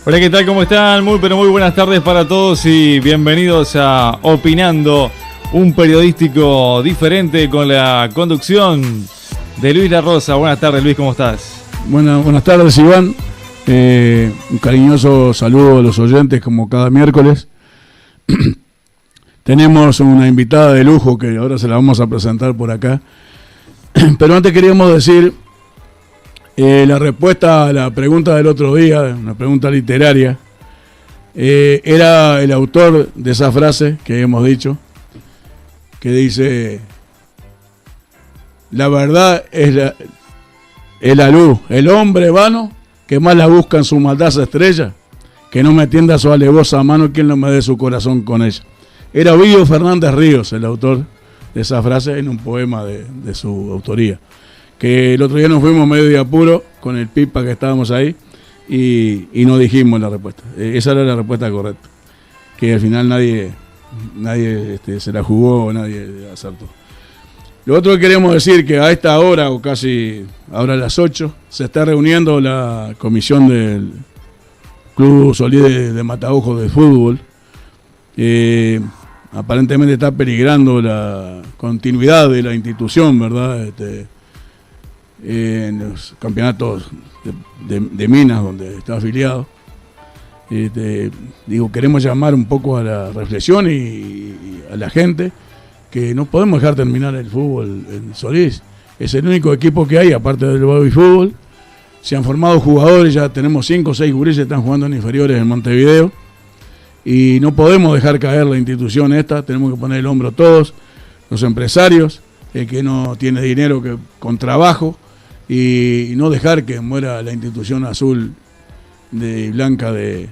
Hola, ¿qué tal? ¿Cómo están? Muy, pero muy buenas tardes para todos y bienvenidos a Opinando, un periodístico diferente con la conducción de Luis La Rosa. Buenas tardes, Luis, ¿cómo estás? Buenas tardes, Iván. Un cariñoso saludo a los oyentes como cada miércoles. Tenemos una invitada de lujo que ahora se la vamos a presentar por acá. Pero antes queríamos decir la respuesta a la pregunta del otro día, una pregunta literaria. Era el autor de esa frase que hemos dicho, que dice: la verdad es la luz, el hombre vano que más la busca en su maldad se estrella, que no me tienda su alevosa mano quien no me dé su corazón con ella. Era Ovidio Fernández Ríos el autor de esa frase en un poema de su autoría. Que el otro día nos fuimos medio de apuro con el Pipa que estábamos ahí y no dijimos la respuesta. Esa era la respuesta correcta. Que al final nadie se la jugó, nadie acertó. Lo otro que queremos decir que a esta hora, o casi ahora a las 8, se está reuniendo la comisión del Club Solís de Mataojo de fútbol. Aparentemente está peligrando la continuidad de la institución, ¿verdad? En los campeonatos de Minas, donde está afiliado. Queremos llamar un poco a la reflexión y a la gente que no podemos dejar terminar el fútbol en Solís. Es el único equipo que hay, aparte del baby fútbol. Se han formado jugadores, ya tenemos 5 o 6 gurises que están jugando en inferiores en Montevideo. Y no podemos dejar caer la institución esta, tenemos que poner el hombro todos, los empresarios, el que no tiene dinero que con trabajo, y no dejar que muera la institución azul y blanca de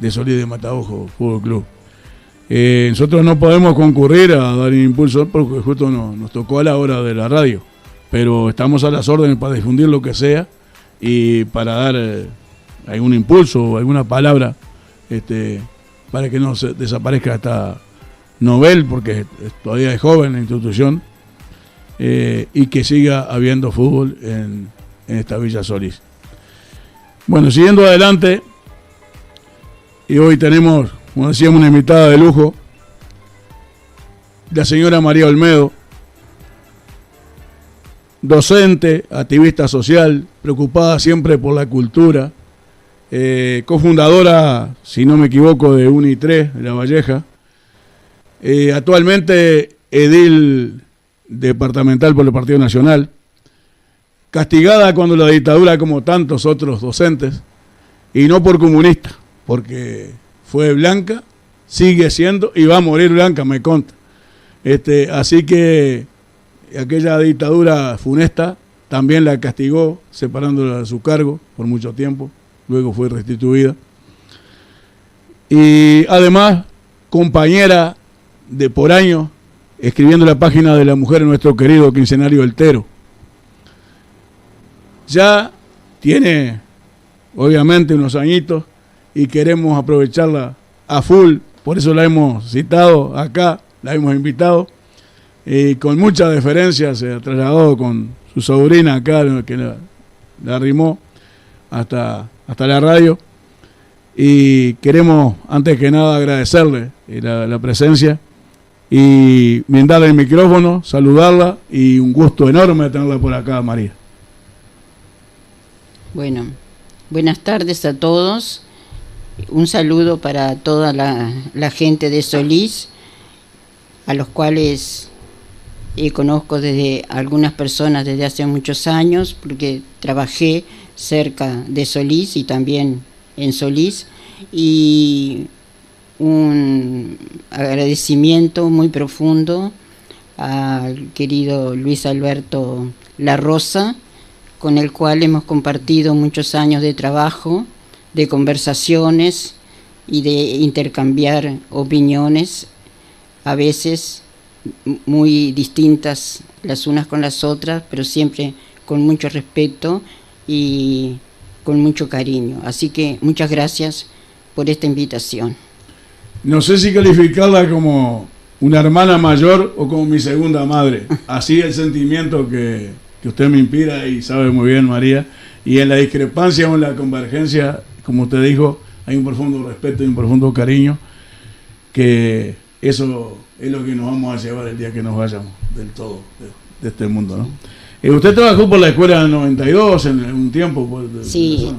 Solís de Mataojo Fútbol Club. Nosotros no podemos concurrir a dar un impulso porque justo nos tocó a la hora de la radio, pero estamos a las órdenes para difundir lo que sea y para dar algún impulso o alguna palabra para que no se desaparezca esta novel, porque todavía es joven la institución, y que siga habiendo fútbol en esta Villa Solís. Bueno, siguiendo adelante, y hoy tenemos, como decíamos, una invitada de lujo, la señora María Olmedo, docente, activista social, preocupada siempre por la cultura, cofundadora, si no me equivoco, de UNI3 de La Valleja, actualmente edil departamental por el Partido Nacional, castigada cuando la dictadura como tantos otros docentes, y no por comunista, porque fue blanca, sigue siendo y va a morir blanca, me consta. Así que aquella dictadura funesta también la castigó, separándola de su cargo por mucho tiempo. Luego fue restituida. Y además, compañera de por años, escribiendo la página de la mujer en nuestro querido quincenario El Tero. Ya tiene, obviamente, unos añitos y queremos aprovecharla a full. Por eso la hemos citado acá, la hemos invitado. Con mucha deferencia se ha trasladado con su sobrina acá, que la arrimó hasta la radio, y queremos antes que nada agradecerle la presencia y brindarle el micrófono, saludarla, y un gusto enorme tenerla por acá, María. Bueno, buenas tardes a todos, un saludo para toda la gente de Solís, a los cuales conozco desde algunas personas desde hace muchos años, porque trabajé cerca de Solís y también en Solís, y un agradecimiento muy profundo al querido Luis Alberto La Rosa, con el cual hemos compartido muchos años de trabajo, de conversaciones y de intercambiar opiniones, a veces muy distintas las unas con las otras, pero siempre con mucho respeto y con mucho cariño. Así que muchas gracias por esta invitación. No sé si calificarla como una hermana mayor o como mi segunda madre. Así el sentimiento que usted me inspira y sabe muy bien, María. Y en la discrepancia o en la convergencia, como usted dijo, hay un profundo respeto y un profundo cariño, que eso es lo que nos vamos a llevar el día que nos vayamos del todo de este mundo, ¿no? ¿Usted trabajó por la escuela 92 en un tiempo? Sí,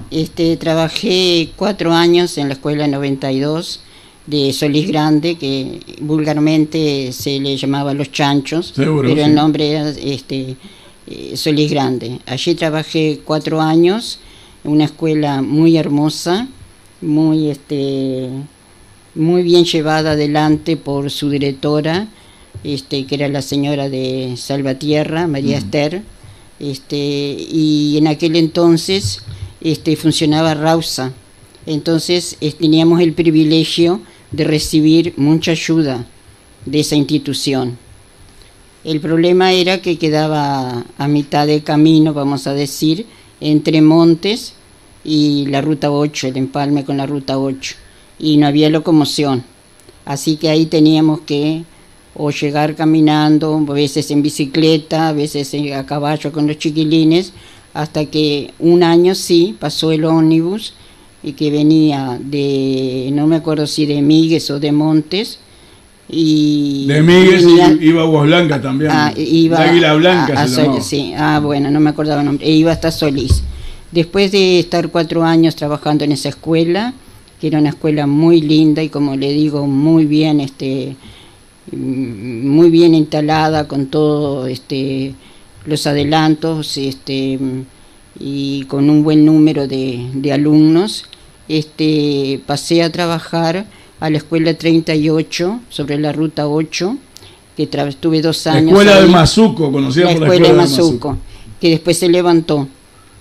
trabajé 4 años en la escuela 92 de Solís Grande, que vulgarmente se le llamaba Los Chanchos. Seguro, pero sí. el nombre era Solís Grande. Allí trabajé 4 años, en una escuela muy hermosa, muy bien llevada adelante por su directora, que era la señora de Salvatierra, María Esther, y en aquel entonces funcionaba Rausa. Entonces teníamos el privilegio de recibir mucha ayuda de esa institución. El problema era que quedaba a mitad de camino, vamos a decir, entre Montes y la Ruta 8, el empalme con la Ruta 8, y no había locomoción. Así que ahí teníamos que o llegar caminando, a veces en bicicleta, a veces a caballo con los chiquilines, hasta que un año sí pasó el ómnibus, y que venía de, no me acuerdo si de Míguez o de Montes, y de Míguez iba a Aguas Blancas también, iba Águila Blanca se llamaba. Sí, bueno, no me acordaba el nombre, iba hasta Solís. Después de estar 4 años trabajando en esa escuela, que era una escuela muy linda y, como le digo, muy bien instalada, con todo los adelantos, y con un buen número de alumnos, pasé a trabajar a la escuela 38 sobre la Ruta 8, que estuve 2 años. La escuela ahí, de Mazuco, conocida por la escuela de Mazuco, que después se levantó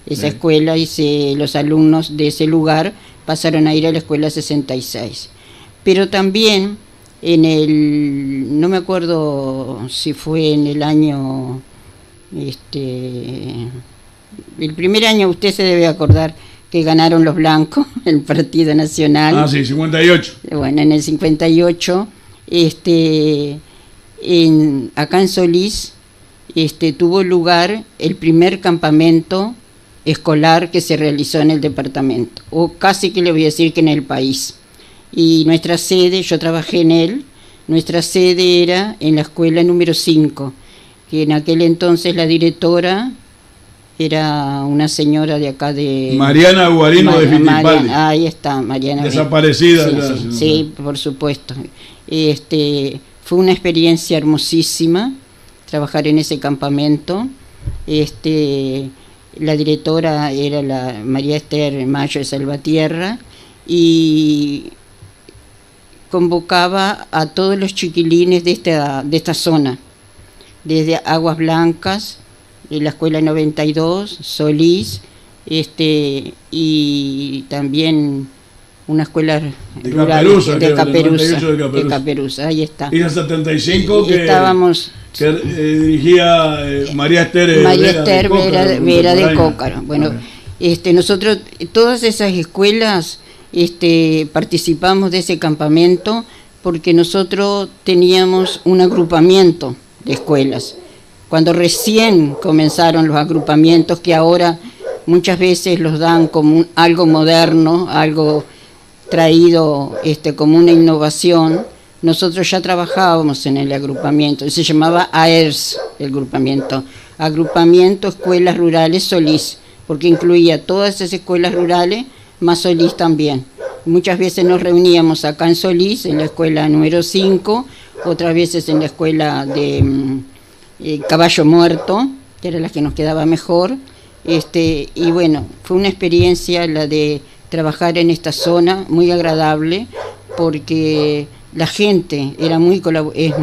esa escuela, y los alumnos de ese lugar pasaron a ir a la escuela 66. Pero también no me acuerdo si fue en el año, el primer año, usted se debe acordar, que ganaron los blancos el Partido Nacional. Ah, sí, 58. Bueno, en el 58, acá en Solís, tuvo lugar el primer campamento escolar que se realizó en el departamento, o casi que le voy a decir que en el país. Y nuestra sede, yo trabajé en él, nuestra sede era en la escuela número 5, que en aquel entonces la directora era una señora de acá de... Mariana Guarino de Fittipaldi. Ahí está, Mariana. Desaparecida. Sí, por supuesto. Fue una experiencia hermosísima trabajar en ese campamento. La directora era la María Esther Mayo de Salvatierra, y convocaba a todos los chiquilines de esta zona, desde Aguas Blancas, la escuela 92, Solís, y también una escuela rural de Caperuza, ahí está. Y en 75 que estábamos, que dirigía María Esther Vera de Cócaro. Bueno, nosotros, todas esas escuelas, participamos de ese campamento, porque nosotros teníamos un agrupamiento de escuelas. Cuando recién comenzaron los agrupamientos, que ahora muchas veces los dan como algo moderno, algo traído como una innovación, nosotros ya trabajábamos en el agrupamiento, se llamaba AERS, el Agrupamiento Escuelas Rurales Solís, porque incluía todas esas escuelas rurales, más Solís también. Muchas veces nos reuníamos acá en Solís, en la escuela número 5, otras veces en la escuela de Caballo Muerto, que era la que nos quedaba mejor, y bueno, fue una experiencia la de trabajar en esta zona, muy agradable, porque la gente era es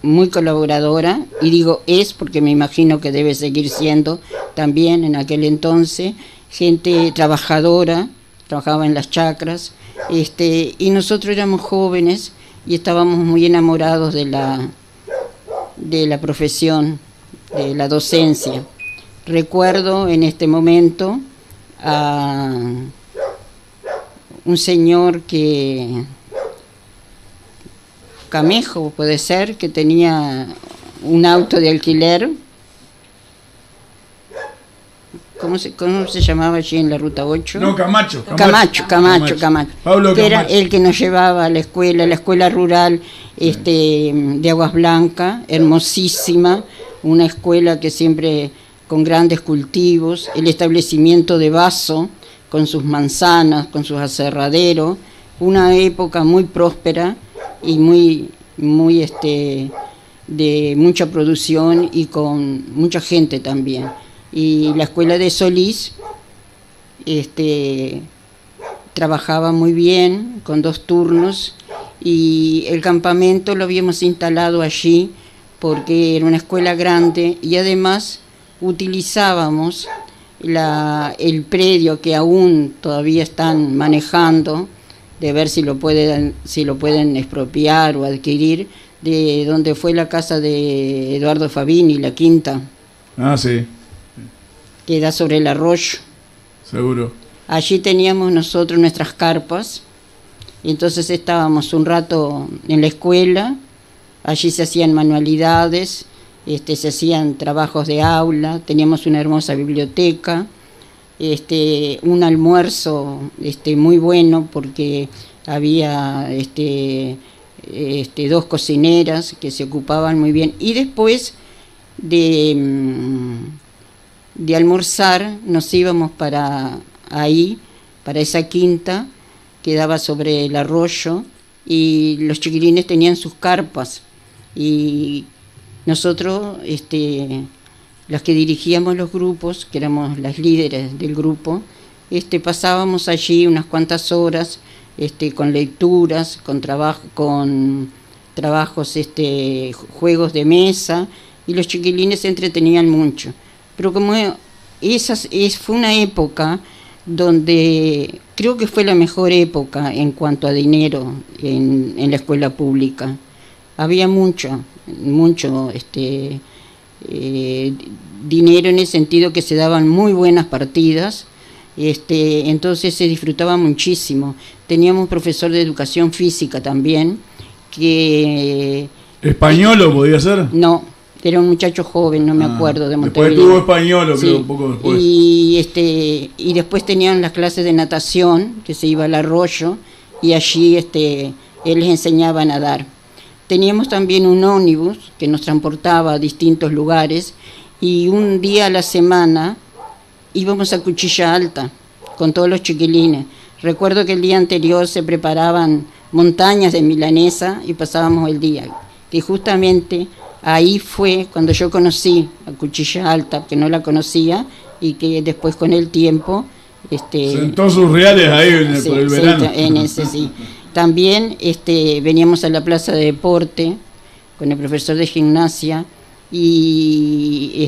muy colaboradora, y digo es porque me imagino que debe seguir siendo también en aquel entonces, gente trabajadora, trabajaba en las chacras, y nosotros éramos jóvenes y estábamos muy enamorados de la profesión, de la docencia. Recuerdo en este momento a un señor Camejo, puede ser, que tenía un auto de alquiler, ¿Cómo se llamaba allí en la Ruta 8? No, Camacho. Camacho. Pablo Que era Camacho. el que nos llevaba a la escuela rural de Aguas Blancas, hermosísima, una escuela que siempre con grandes cultivos, el establecimiento de Vaso, con sus manzanas, con sus aserraderos, una época muy próspera y muy de mucha producción y con mucha gente también. Y la escuela de Solís trabajaba muy bien, con 2 turnos, y el campamento lo habíamos instalado allí porque era una escuela grande y además utilizábamos el predio que aún todavía están manejando, de ver si lo pueden expropiar o adquirir, de donde fue la casa de Eduardo Fabini, la quinta. Ah, sí. Que da sobre el arroyo. Seguro. Allí teníamos nosotros nuestras carpas, y entonces estábamos un rato en la escuela, allí se hacían manualidades, se hacían trabajos de aula, teníamos una hermosa biblioteca, un almuerzo muy bueno porque había 2 cocineras que se ocupaban muy bien, y después de almorzar nos íbamos para esa quinta que daba sobre el arroyo, y los chiquilines tenían sus carpas, y nosotros las que dirigíamos los grupos, que éramos las líderes del grupo, pasábamos allí unas cuantas horas con lecturas, con trabajos, juegos de mesa, y los chiquilines se entretenían mucho. Pero como fue una época donde creo que fue la mejor época en cuanto a dinero en la escuela pública. Había mucho dinero, en el sentido que se daban muy buenas partidas, entonces se disfrutaba muchísimo. Teníamos profesor de educación física también, que... ¿Españolo podía ser? No, era un muchacho joven, no me acuerdo, de Montevideo. Después tuvo españolo, sí. Creo, un poco después. Y después tenían las clases de natación, que se iba al arroyo, y allí él les enseñaba a nadar. Teníamos también un ómnibus que nos transportaba a distintos lugares, y un día a la semana íbamos a Cuchilla Alta con todos los chiquilines. Recuerdo que el día anterior se preparaban montañas de milanesa y pasábamos el día. Que justamente ahí fue cuando yo conocí a Cuchilla Alta, que no la conocía, y que después con el tiempo... Sentó sus reales ahí por el verano. En ese sí. También veníamos a la plaza de deporte con el profesor de gimnasia, y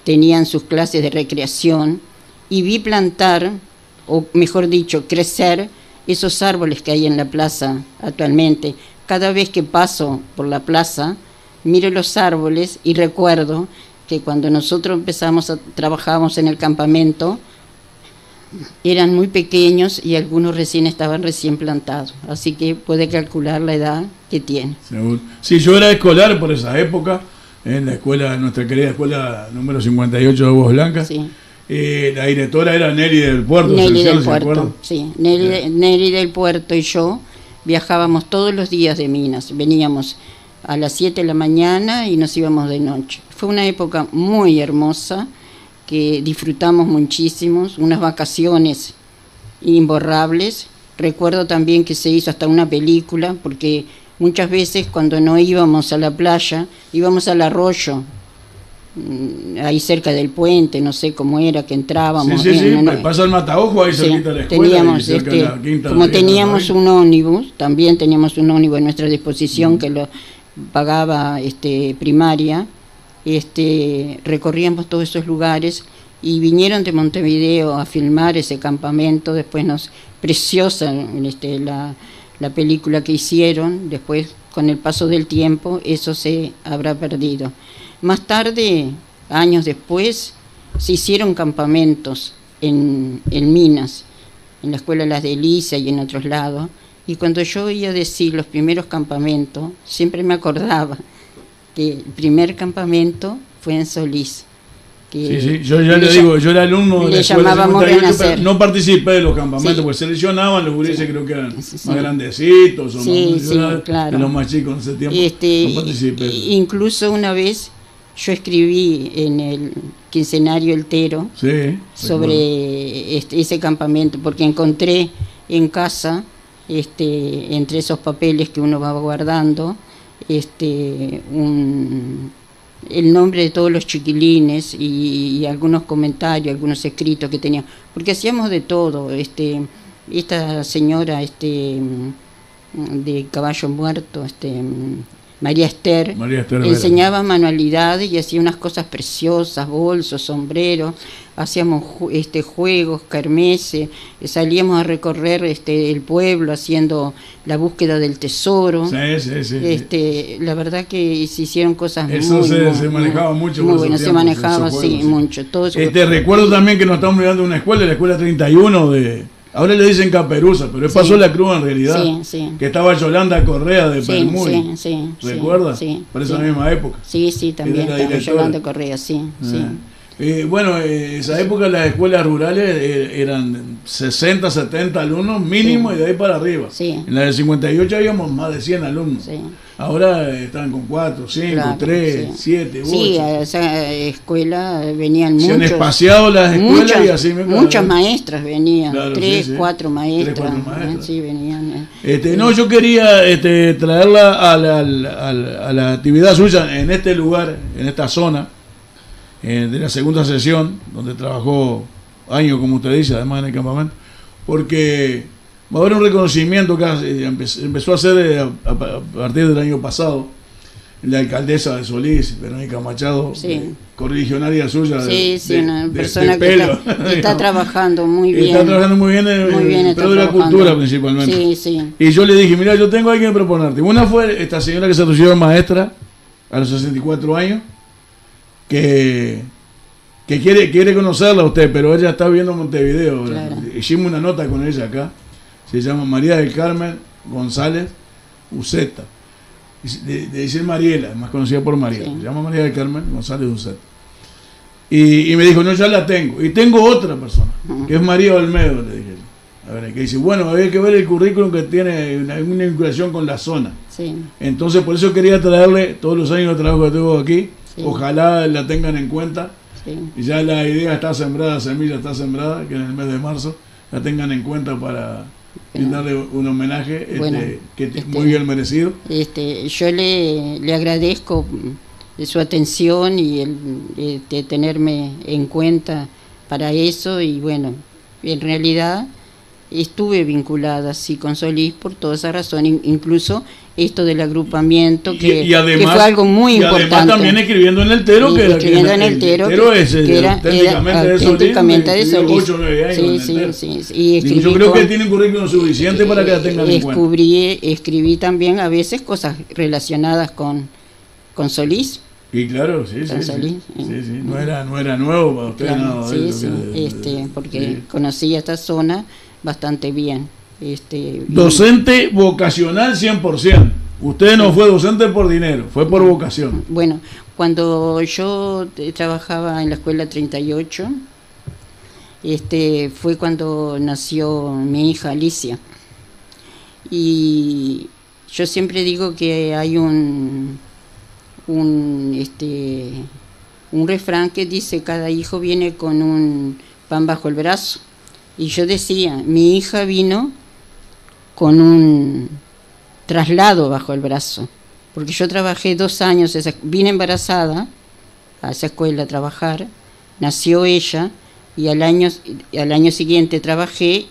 tenían sus clases de recreación, y vi plantar, o mejor dicho, crecer esos árboles que hay en la plaza actualmente. Cada vez que paso por la plaza, miro los árboles y recuerdo que cuando nosotros trabajábamos en el campamento, eran muy pequeños y algunos estaban recién plantados, así que puede calcular la edad que tiene. Seguro. Sí, yo era escolar por esa época, en la escuela, nuestra querida escuela número 58 de Aguas Blancas. Sí. La directora era Nelly del Puerto. Nelly del Puerto, sí. Nelly del Puerto y yo viajábamos todos los días de Minas. Veníamos a las 7 de la mañana y nos íbamos de noche. Fue una época muy hermosa que disfrutamos muchísimo, unas vacaciones imborrables. Recuerdo también que se hizo hasta una película, porque muchas veces cuando no íbamos a la playa, íbamos al arroyo, ahí cerca del puente, no sé cómo era, que entrábamos. Sí, pasa el Mataojo ahí cerquita de la escuela. Teníamos, y cerca de la quinta, como teníamos un ómnibus, también teníamos un ómnibus a nuestra disposición que lo pagaba primaria, recorríamos todos esos lugares, y vinieron de Montevideo a filmar ese campamento. Después preciosa la película que hicieron. Después, con el paso del tiempo, eso se habrá perdido. Más tarde, años después, se hicieron campamentos en Minas, en la Escuela Las Delicias y en otros lados, y cuando yo oía decir los primeros campamentos, siempre me acordaba que el primer campamento fue en Solís, Sí, sí, yo ya le digo, yo era alumno de la escuela 58, pero no participé de los campamentos, sí, porque seleccionaban los gurises, sí, creo que eran más grandecitos, o sí, más, sí, claro, de los más chicos en ese tiempo, no participé. Incluso una vez yo escribí en el quincenario El Tero, sí, sobre ese campamento, porque encontré en casa, entre esos papeles que uno va guardando, el nombre de todos los chiquilines y algunos comentarios, algunos escritos que tenían, porque hacíamos de todo. Esta señora de Caballo Muerto, María Esther enseñaba manualidades y hacía unas cosas preciosas, bolsos, sombreros, hacíamos juegos, kermeses, salíamos a recorrer el pueblo haciendo la búsqueda del tesoro. Sí. La verdad que se hicieron cosas eso se manejaba mucho. Muy bueno, se manejaba, sí, mucho. Todo eso recuerdo también que nos estamos mirando una escuela, la escuela 31 ahora le dicen Caperuza, pero él pasó la cruz en realidad. Sí. Que estaba Yolanda Correa de Permuy. Sí. ¿Recuerdas? Sí. Por esa misma época. Sí, también estaba Yolanda Correa, sí. Bueno, esa época las escuelas rurales eran 60, 70 alumnos mínimo, y de ahí para arriba. Sí. En la del 58 habíamos más de 100 alumnos. Sí. Ahora están con 4, 5, 3, 7, 8. Sí, a esa escuela venían se muchos. Se han espaciado las escuelas y así muchas maestras venían, claro, 3, 4 maestras. 3, 4 maestras. Sí, venían. No, yo quería traerla a la actividad suya en este lugar, en esta zona, de la segunda sesión, donde trabajó años, como usted dice, además en el campamento, porque va a haber un reconocimiento que empezó a hacer a partir del año pasado la alcaldesa de Solís, Verónica Machado, correligionaria suya, una persona que está trabajando muy bien. Está trabajando muy bien en el de la cultura principalmente. Sí. Y yo le dije, mira, yo tengo a alguien que proponerte. Una fue esta señora que se recibió maestra a los 64 años, que quiere conocerla a usted, pero ella está viendo Montevideo. Claro. Hicimos una nota con ella acá. Se llama María del Carmen González Uceta. De decir Mariela, más conocida por Mariela. Se llama María del Carmen González Uceta. Y me dijo, no, ya la tengo. Y tengo otra persona, que es María Olmedo, le dije. A ver, que dice, bueno, había que ver el currículum, que tiene una vinculación con la zona. Sí. Entonces, por eso quería traerle todos los años de trabajo que tengo aquí. Sí. Ojalá la tengan en cuenta. Sí. Y ya la idea está sembrada, la semilla está sembrada, que en el mes de marzo la tengan en cuenta para darle un homenaje muy bien merecido. Yo le agradezco su atención y el tenerme en cuenta para eso, y bueno, en realidad estuve vinculada así con Solís por toda esa razón, incluso esto del agrupamiento que además, fue algo muy importante. Además también escribiendo en el Tero, que era auténticamente de Solís. 8 o 9 años. Sí. Y yo creo que tiene un currículum suficiente para que la tengan en cuenta. Escribí también a veces cosas relacionadas con Solís. Y claro, sí. No era nuevo para usted, claro, nada. Porque conocía esta zona bastante bien. Docente vocacional 100%. Usted no fue docente por dinero, fue por vocación. Bueno, cuando yo trabajaba en la escuela 38, fue cuando nació mi hija Alicia. Y yo siempre digo que hay un refrán que dice: cada hijo viene con un pan bajo el brazo. Y yo decía, mi hija vino con un traslado bajo el brazo, porque yo trabajé 2 años, vine embarazada a esa escuela a trabajar, nació ella, y al año siguiente trabajé,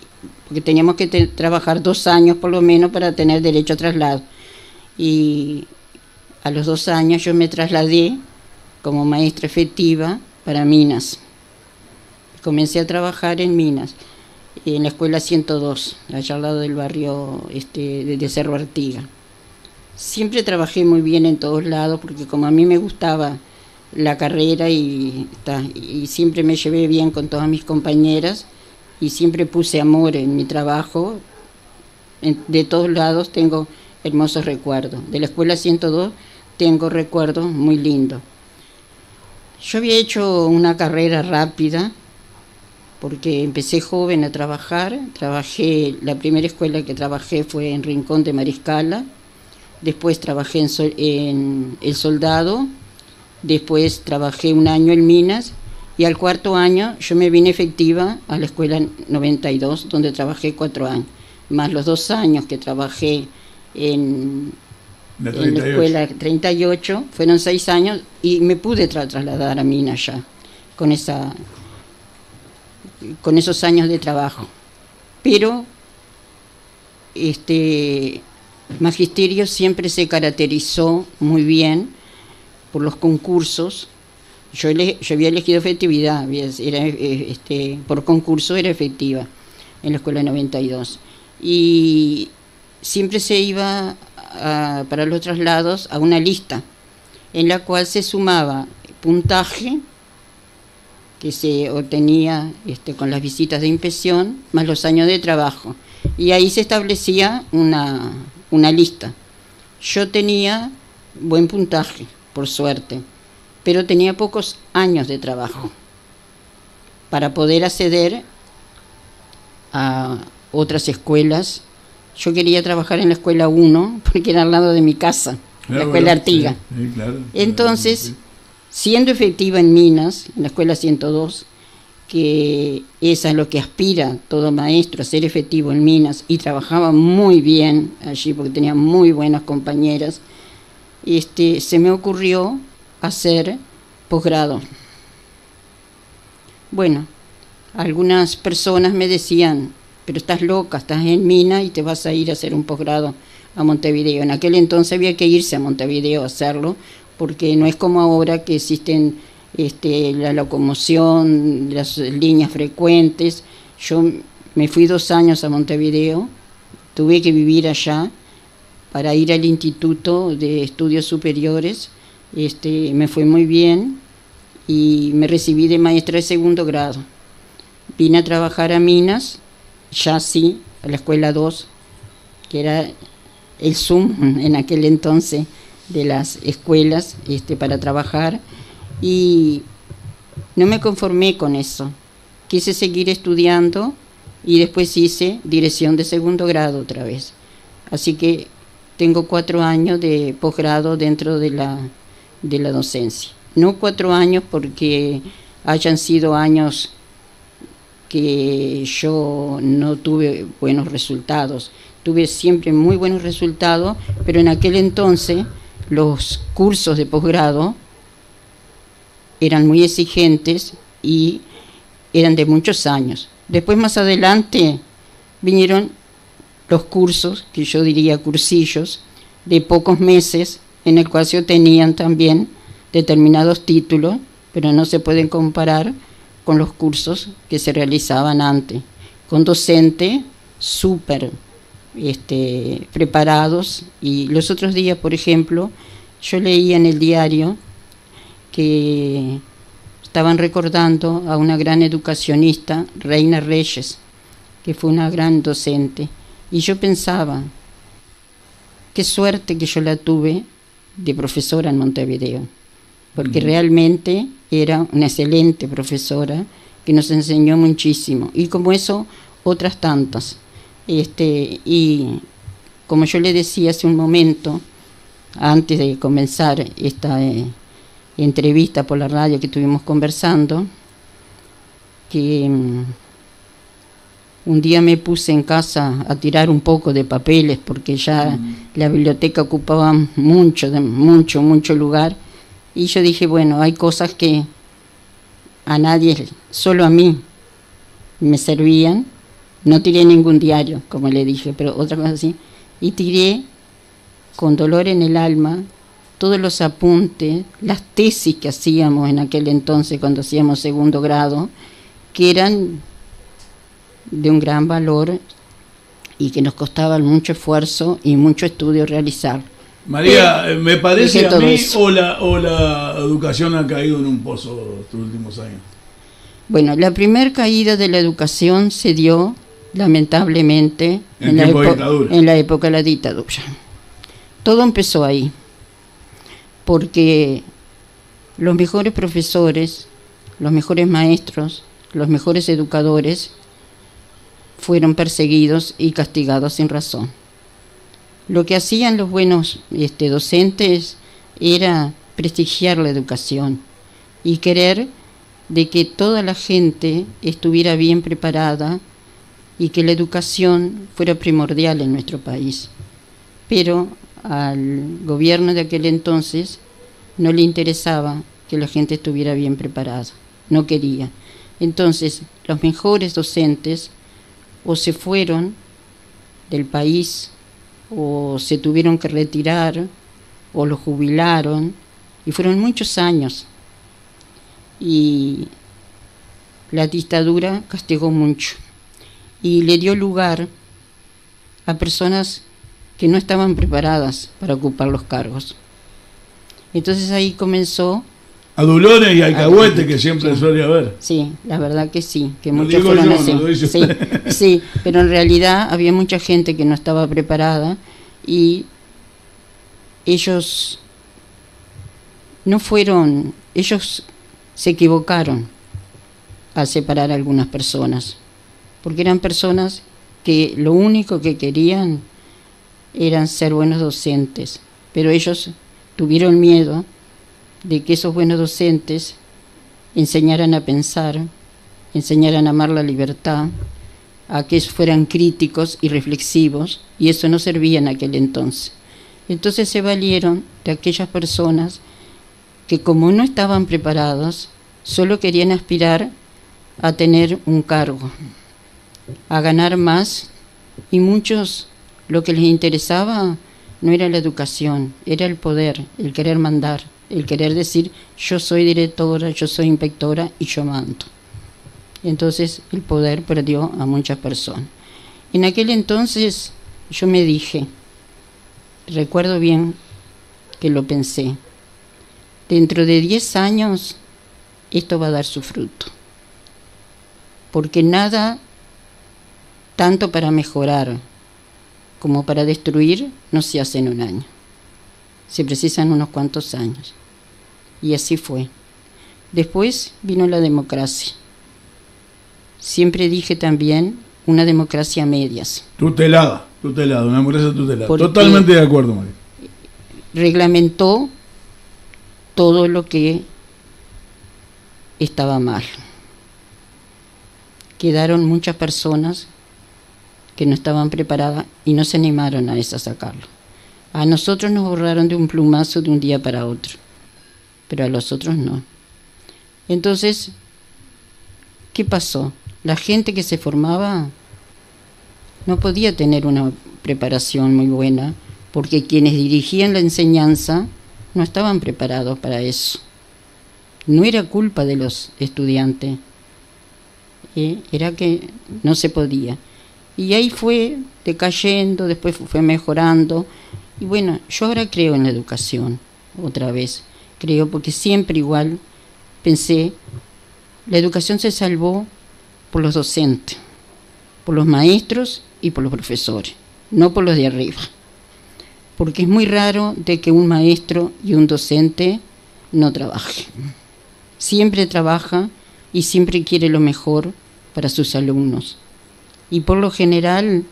porque teníamos que trabajar 2 años por lo menos para tener derecho a traslado. Y a los 2 años yo me trasladé como maestra efectiva para Minas. Comencé a trabajar en Minas, en la escuela 102, allá al lado del barrio de Cerro Artigas. Siempre trabajé muy bien en todos lados, porque como a mí me gustaba la carrera y siempre me llevé bien con todas mis compañeras, y siempre puse amor en mi trabajo. De todos lados tengo hermosos recuerdos. De la escuela 102 tengo recuerdos muy lindos. Yo había hecho una carrera rápida porque empecé joven a trabajar. La primera escuela que trabajé fue en Rincón de Mariscala, después trabajé en El Soldado, después trabajé un año en Minas, y al cuarto año yo me vine efectiva a la escuela 92, donde trabajé 4 años, más los 2 años que trabajé en la escuela 38, fueron 6 años, y me pude trasladar a Minas ya, con esos años de trabajo. Pero Magisterio siempre se caracterizó muy bien por los concursos. Yo había elegido efectividad, por concurso era efectiva en la escuela 92. Y siempre se iba para los traslados a una lista en la cual se sumaba puntaje que se obtenía con las visitas de inspección, más los años de trabajo. Y ahí se establecía una lista. Yo tenía buen puntaje, por suerte, pero tenía pocos años de trabajo para poder acceder a otras escuelas. Yo quería trabajar en la escuela 1 porque era al lado de mi casa, la escuela Artigas. Sí, claro. Entonces, siendo efectiva en Minas, en la escuela 102, que esa es lo que aspira todo maestro, a ser efectivo en Minas, y trabajaba muy bien allí porque tenía muy buenas compañeras, se me ocurrió hacer posgrado. Bueno, algunas personas me decían, pero estás loca, estás en Minas y te vas a ir a hacer un posgrado a Montevideo. En aquel entonces había que irse a Montevideo a hacerlo, porque no es como ahora que existen la locomoción, las líneas frecuentes. Yo me fui 2 años a Montevideo, tuve que vivir allá para ir al Instituto de Estudios Superiores. Me fue muy bien y me recibí de maestra de 2º grado. Vine a trabajar a Minas, ya sí, a la escuela 2, que era el Zoom en aquel entonces de las escuelas para trabajar, y no me conformé con eso. Quise seguir estudiando y después hice dirección de 2º grado otra vez. Así que tengo 4 años de posgrado dentro de la docencia. No 4 años porque hayan sido años que yo no tuve buenos resultados. Tuve siempre muy buenos resultados, pero en aquel entonces los cursos de posgrado eran muy exigentes y eran de muchos años. Después, más adelante, vinieron los cursos, que yo diría cursillos, de pocos meses, en el cual se obtenían también determinados títulos, pero no se pueden comparar con los cursos que se realizaban antes, con docentes súper preparados. Y los otros días, por ejemplo, yo leía en el diario que estaban recordando a una gran educacionista, Reina Reyes, que fue una gran docente. Y yo pensaba, qué suerte que yo la tuve de profesora en Montevideo, porque realmente era una excelente profesora que nos enseñó muchísimo. Y como eso, otras tantas. Y como yo le decía hace un momento, antes de comenzar esta entrevista por la radio que estuvimos conversando, que un día me puse en casa a tirar un poco de papeles porque ya la biblioteca ocupaba mucho lugar, y yo dije, bueno, hay cosas que a nadie, solo a mí me servían. No tiré ningún diario, como le dije, pero otra cosa así, y tiré con dolor en el alma todos los apuntes, las tesis que hacíamos en aquel entonces cuando hacíamos 2º grado, que eran de un gran valor y que nos costaban mucho esfuerzo y mucho estudio realizar. María, me parece a mí eso. o la educación ha caído en un pozo estos últimos años. Bueno, la primera caída de la educación se dio lamentablemente en la época de la dictadura. Todo empezó ahí, porque los mejores profesores, los mejores maestros, los mejores educadores fueron perseguidos y castigados sin razón. Lo que hacían los buenos docentes era prestigiar la educación y querer de que toda la gente estuviera bien preparada y que la educación fuera primordial en nuestro país. Pero al gobierno de aquel entonces no le interesaba que la gente estuviera bien preparada, no quería. Entonces, los mejores docentes o se fueron del país, o se tuvieron que retirar, o los jubilaron, y fueron muchos años. Y la dictadura castigó mucho, y le dio lugar a personas que no estaban preparadas para ocupar los cargos. Entonces ahí comenzó... Adulones y alcahuetes que siempre suele haber. Sí, la verdad que sí, que no muchos digo fueron yo, así. no lo dice Sí, usted. sí, pero en realidad había mucha gente que no estaba preparada y ellos se equivocaron al separar a algunas personas, porque eran personas que lo único que querían eran ser buenos docentes, pero ellos tuvieron miedo de que esos buenos docentes enseñaran a pensar, enseñaran a amar la libertad, a que fueran críticos y reflexivos, y eso no servía en aquel entonces. Entonces se valieron de aquellas personas que, como no estaban preparados, solo querían aspirar a tener un cargo, a ganar más, y muchos lo que les interesaba no era la educación, era el poder, el querer mandar, el querer decir yo soy directora, yo soy inspectora y yo mando. Entonces el poder perdió a muchas personas. En aquel entonces yo me dije, recuerdo bien que lo pensé, dentro de 10 años esto va a dar su fruto, porque nada tanto para mejorar como para destruir no se hace en un año, se precisan unos cuantos años. Y así fue. Después vino la democracia. Siempre dije también una democracia a medias. Tutelada, una democracia tutelada. Porque totalmente de acuerdo, María. Reglamentó todo lo que estaba mal. Quedaron muchas personas que no estaban preparadas y no se animaron a sacarlo. A nosotros nos borraron de un plumazo de un día para otro, pero a los otros no. Entonces, ¿qué pasó? La gente que se formaba no podía tener una preparación muy buena, porque quienes dirigían la enseñanza no estaban preparados para eso. No era culpa de los estudiantes, era que no se podía. Y ahí fue decayendo, después fue mejorando. Y bueno, yo ahora creo en la educación, otra vez. Creo, porque siempre igual pensé, la educación se salvó por los docentes, por los maestros y por los profesores, no por los de arriba. Porque es muy raro de que un maestro y un docente no trabajen. Siempre trabaja y siempre quiere lo mejor para sus alumnos. Y por lo general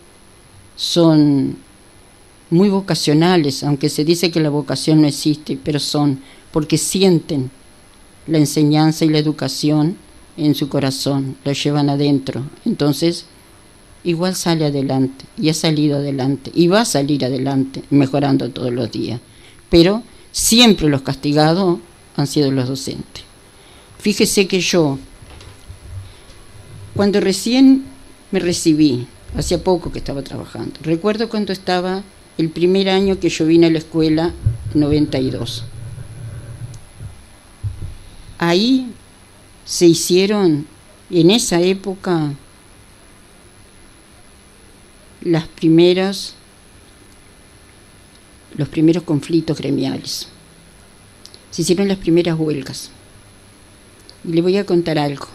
son muy vocacionales, aunque se dice que la vocación no existe, pero son, porque sienten la enseñanza y la educación en su corazón, lo llevan adentro. Entonces, igual sale adelante, y ha salido adelante, y va a salir adelante, mejorando todos los días. Pero siempre los castigados han sido los docentes. Fíjese que yo, cuando recién me recibí, hacía poco que estaba trabajando, recuerdo cuando estaba el primer año que yo vine a la escuela, 92. Ahí se hicieron, en esa época, los primeros conflictos gremiales. Se hicieron las primeras huelgas. Y le voy a contar algo.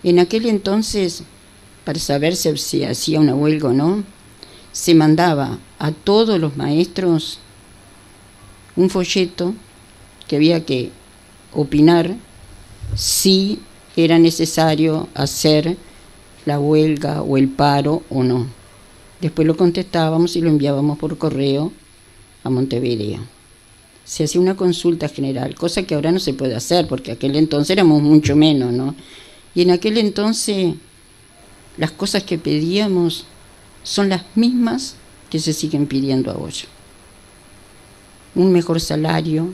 En aquel entonces, para saber si se hacía una huelga o no, se mandaba a todos los maestros un folleto que había que opinar si era necesario hacer la huelga o el paro o no. Después lo contestábamos y lo enviábamos por correo a Montevideo. Se hacía una consulta general, cosa que ahora no se puede hacer, porque aquel entonces éramos mucho menos, ¿no? Y en aquel entonces las cosas que pedíamos son las mismas que se siguen pidiendo ahora. Un mejor salario,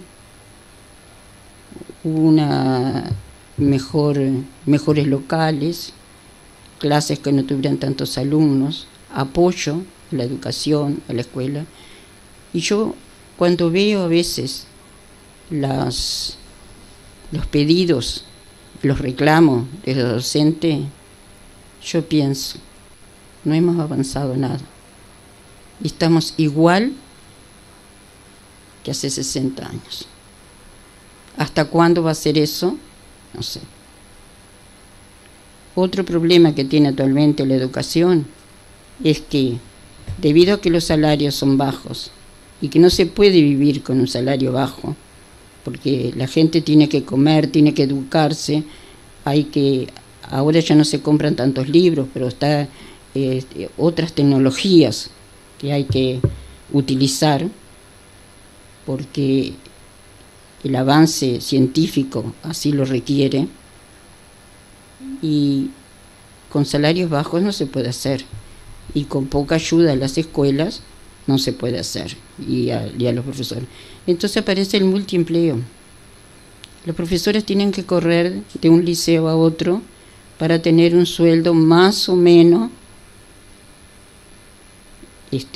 mejores locales, clases que no tuvieran tantos alumnos, apoyo a la educación, a la escuela. Y yo, cuando veo a veces los pedidos, los reclamos de los docentes, yo pienso, no hemos avanzado nada. Y estamos igual que hace 60 años. ¿Hasta cuándo va a ser eso? No sé. Otro problema que tiene actualmente la educación es que, debido a que los salarios son bajos y que no se puede vivir con un salario bajo, porque la gente tiene que comer, tiene que educarse, ahora ya no se compran tantos libros, pero está otras tecnologías que hay que utilizar, porque el avance científico así lo requiere, y con salarios bajos no se puede hacer, y con poca ayuda a las escuelas no se puede hacer, y a los profesores. Entonces aparece el multiempleo. Los profesores tienen que correr de un liceo a otro para tener un sueldo más o menos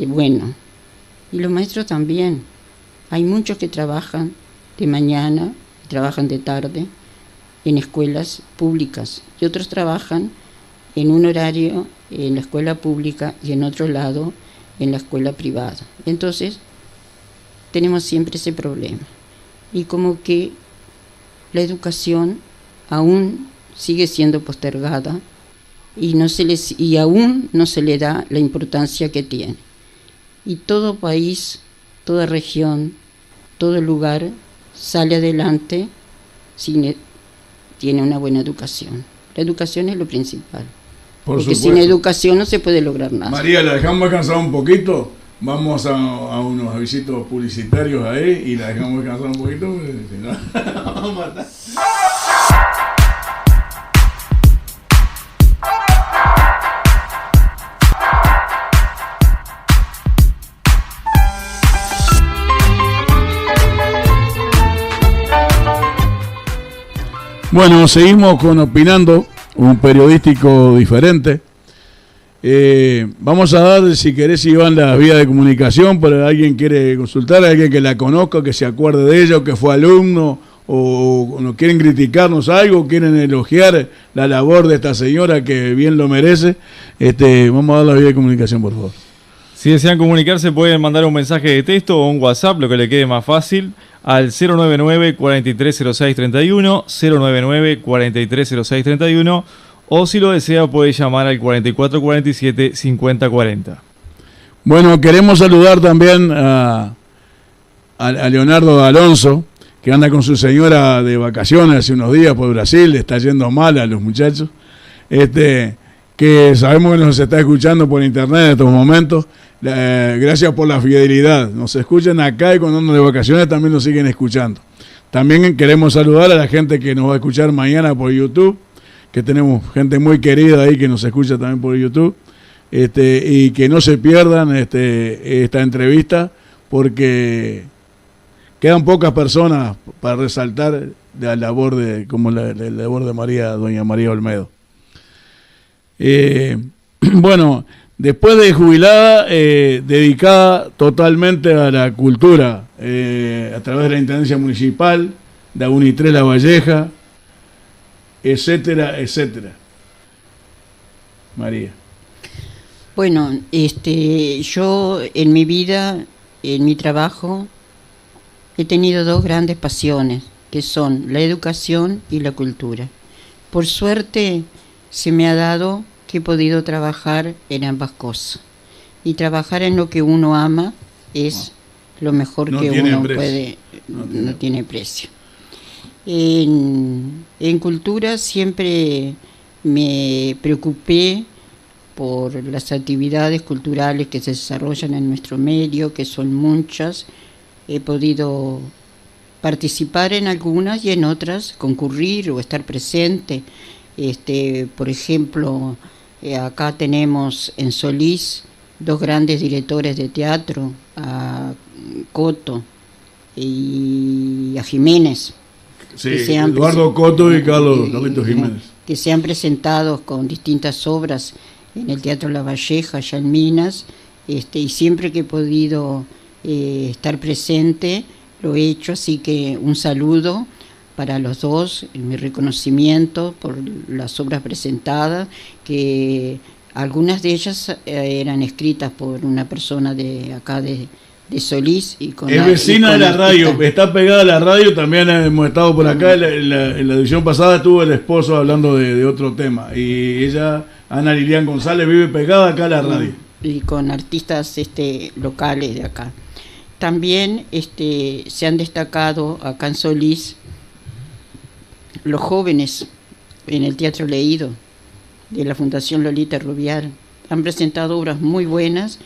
bueno. Y los maestros también. Hay muchos que trabajan de mañana, trabajan de tarde en escuelas públicas, y otros trabajan en un horario en la escuela pública y en otro lado en la escuela privada. Entonces tenemos siempre ese problema, y como que la educación aún sigue siendo postergada y aún no se le da la importancia que tiene. Y todo país, toda región, todo lugar sale adelante si tiene una buena educación. La educación es lo principal. Porque sin educación no se puede lograr nada. María, la dejamos descansar un poquito. Vamos a unos avisitos publicitarios ahí y la dejamos descansar un poquito. Si no, vamos a matar. Bueno, seguimos con Opinando, un periodístico diferente. Vamos a dar, si querés, Iván, las vías de comunicación, por alguien quiere consultar, alguien que la conozca, que se acuerde de ella, o que fue alumno, o no quieren criticarnos algo, quieren elogiar la labor de esta señora que bien lo merece. Vamos a dar la vía de comunicación, por favor. Si desean comunicarse, pueden mandar un mensaje de texto o un WhatsApp, lo que le quede más fácil, al 099-430631, 099-430631, o si lo desea puede llamar al 4447-5040. Bueno, queremos saludar también a Leonardo Alonso, que anda con su señora de vacaciones hace unos días por Brasil, le está yendo mal a los muchachos, que sabemos que nos está escuchando por internet en estos momentos. Gracias por la fidelidad, nos escuchan acá y cuando andan de vacaciones también nos siguen escuchando. También queremos saludar a la gente que nos va a escuchar mañana por YouTube, que tenemos gente muy querida ahí que nos escucha también por YouTube, y que no se pierdan esta entrevista, porque quedan pocas personas para resaltar de la labor como la labor de doña María Olmedo. Bueno, después de jubilada, dedicada totalmente a la cultura, a través de la Intendencia Municipal, de Unitre La Valleja, etcétera, etcétera. María. Bueno, yo en mi vida, en mi trabajo, he tenido dos grandes pasiones, que son la educación y la cultura. Por suerte, se me ha dado que he podido trabajar en ambas cosas. Y trabajar en lo que uno ama es lo mejor No que tiene uno precio. puede, no tiene precio. En cultura siempre me preocupé por las actividades culturales que se desarrollan en nuestro medio, que son muchas. He podido participar en algunas y en otras concurrir o estar presente. Por ejemplo, acá tenemos en Solís 2 grandes directores de teatro, a Coto y a Jiménez. Sí, Eduardo Coto y Carlitos Jiménez. Que se han presentado con distintas obras en el Teatro La Valleja, allá en Minas, y siempre que he podido estar presente lo he hecho, así que un saludo para los dos, mi reconocimiento por las obras presentadas, que algunas de ellas eran escritas por una persona de acá de Solís. Es vecina de la radio, está pegada a la radio, también hemos estado por acá, en la edición pasada estuvo el esposo hablando de otro tema, y ella, Ana Lilian González, vive pegada acá a la radio. Y con artistas locales de acá. También se han destacado acá en Solís los jóvenes en el Teatro Leído de la Fundación Lolita Rubiar. Han presentado obras muy buenas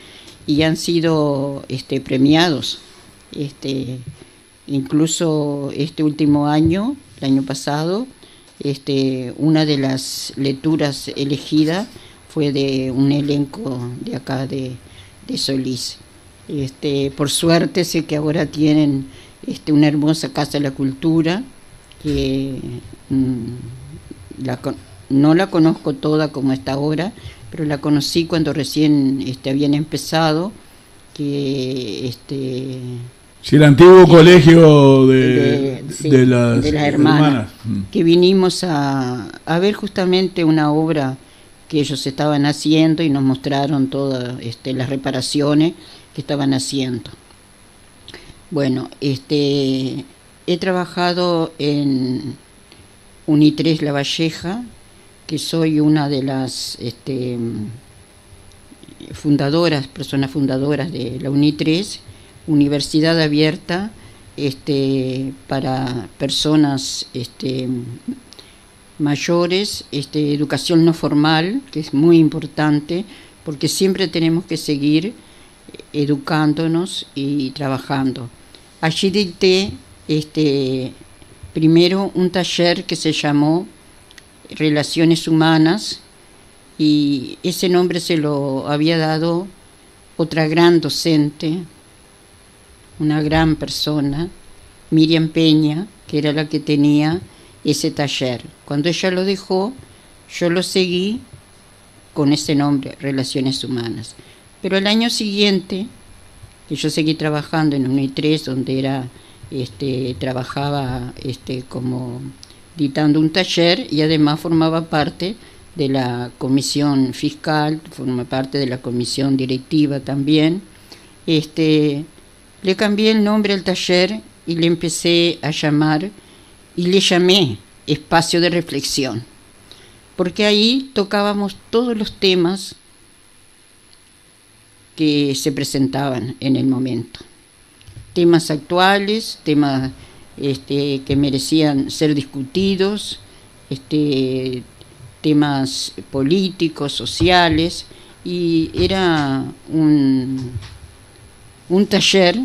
y han sido premiados. Incluso este último año, el año pasado, una de las lecturas elegidas fue de un elenco de acá de Solís. Por suerte sé que ahora tienen una hermosa Casa de la Cultura, que no la conozco toda como está ahora, pero la conocí cuando recién habían empezado, que sí, el antiguo colegio de las hermanas, que vinimos a ver justamente una obra que ellos estaban haciendo y nos mostraron todas las reparaciones que estaban haciendo. Bueno, he trabajado en Unitres La Valleja, que soy una de las personas fundadoras de la Unitres, universidad abierta para personas mayores, educación no formal, que es muy importante, porque siempre tenemos que seguir educándonos y trabajando. Allí dicté primero un taller que se llamó Relaciones Humanas, y ese nombre se lo había dado otra gran docente, una gran persona, Miriam Peña, que era la que tenía ese taller. Cuando ella lo dejó, yo lo seguí con ese nombre, Relaciones Humanas. Pero el año siguiente, que yo seguí trabajando en Unitres, donde trabajaba como dictando un taller, y además formaba parte de la comisión fiscal, forma parte de la comisión directiva también. Le cambié el nombre al taller y le empecé a llamar, y le llamé Espacio de Reflexión, porque ahí tocábamos todos los temas que se presentaban en el momento. Temas actuales, temas que merecían ser discutidos, temas políticos, sociales, y era un taller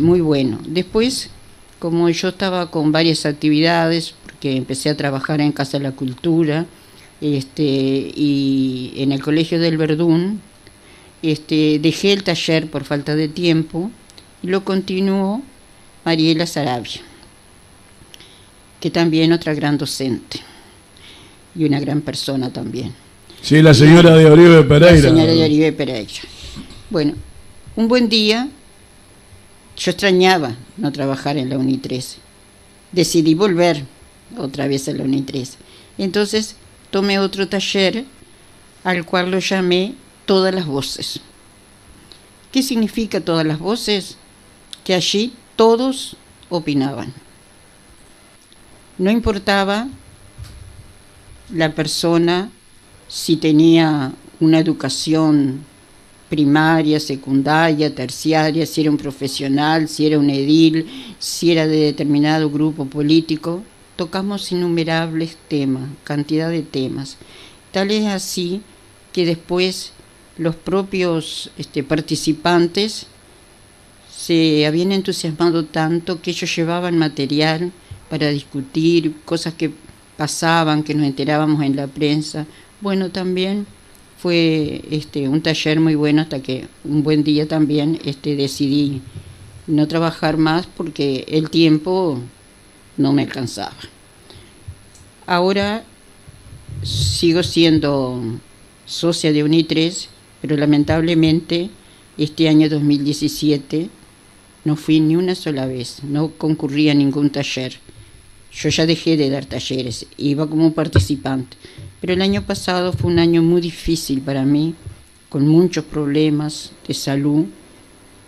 muy bueno. Después, como yo estaba con varias actividades, porque empecé a trabajar en Casa de la Cultura y en el Colegio del Verdún, dejé el taller por falta de tiempo y lo continuó Mariela Sarabia, que también otra gran docente y una gran persona también. Sí, la señora de Oribe Pereira. La señora de Oribe Pereira. Bueno, un buen día, yo extrañaba no trabajar en la Unitres. Decidí volver otra vez a la Unitres. Entonces tomé otro taller al cual lo llamé Todas las Voces. ¿Qué significa Todas las Voces? Que allí todos opinaban. No importaba la persona si tenía una educación primaria, secundaria, terciaria, si era un profesional, si era un edil, si era de determinado grupo político. Tocamos innumerables temas, cantidad de temas. Tal es así que después los propios participantes se habían entusiasmado tanto que ellos llevaban material para discutir, cosas que pasaban, que nos enterábamos en la prensa. Bueno, también fue un taller muy bueno, hasta que un buen día también decidí no trabajar más porque el tiempo no me alcanzaba. Ahora sigo siendo socia de UNI3, pero lamentablemente este año 2017 no fui ni una sola vez, no concurrí a ningún taller. Yo ya dejé de dar talleres, iba como participante. Pero el año pasado fue un año muy difícil para mí, con muchos problemas de salud.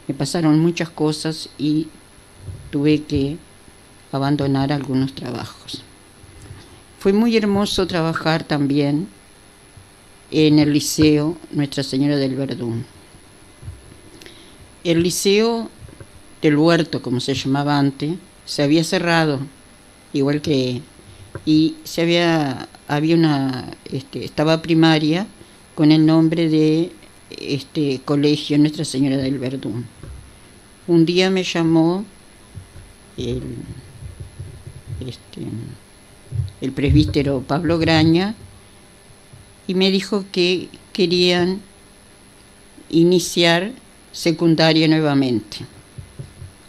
Me pasaron muchas cosas y tuve que abandonar algunos trabajos. Fue muy hermoso trabajar también en el Liceo Nuestra Señora del Verdún. El Liceo del Huerto, como se llamaba antes, se había cerrado, igual que... y estaba primaria con el nombre de Colegio Nuestra Señora del Verdún. Un día me llamó el presbítero Pablo Graña y me dijo que querían iniciar secundaria nuevamente,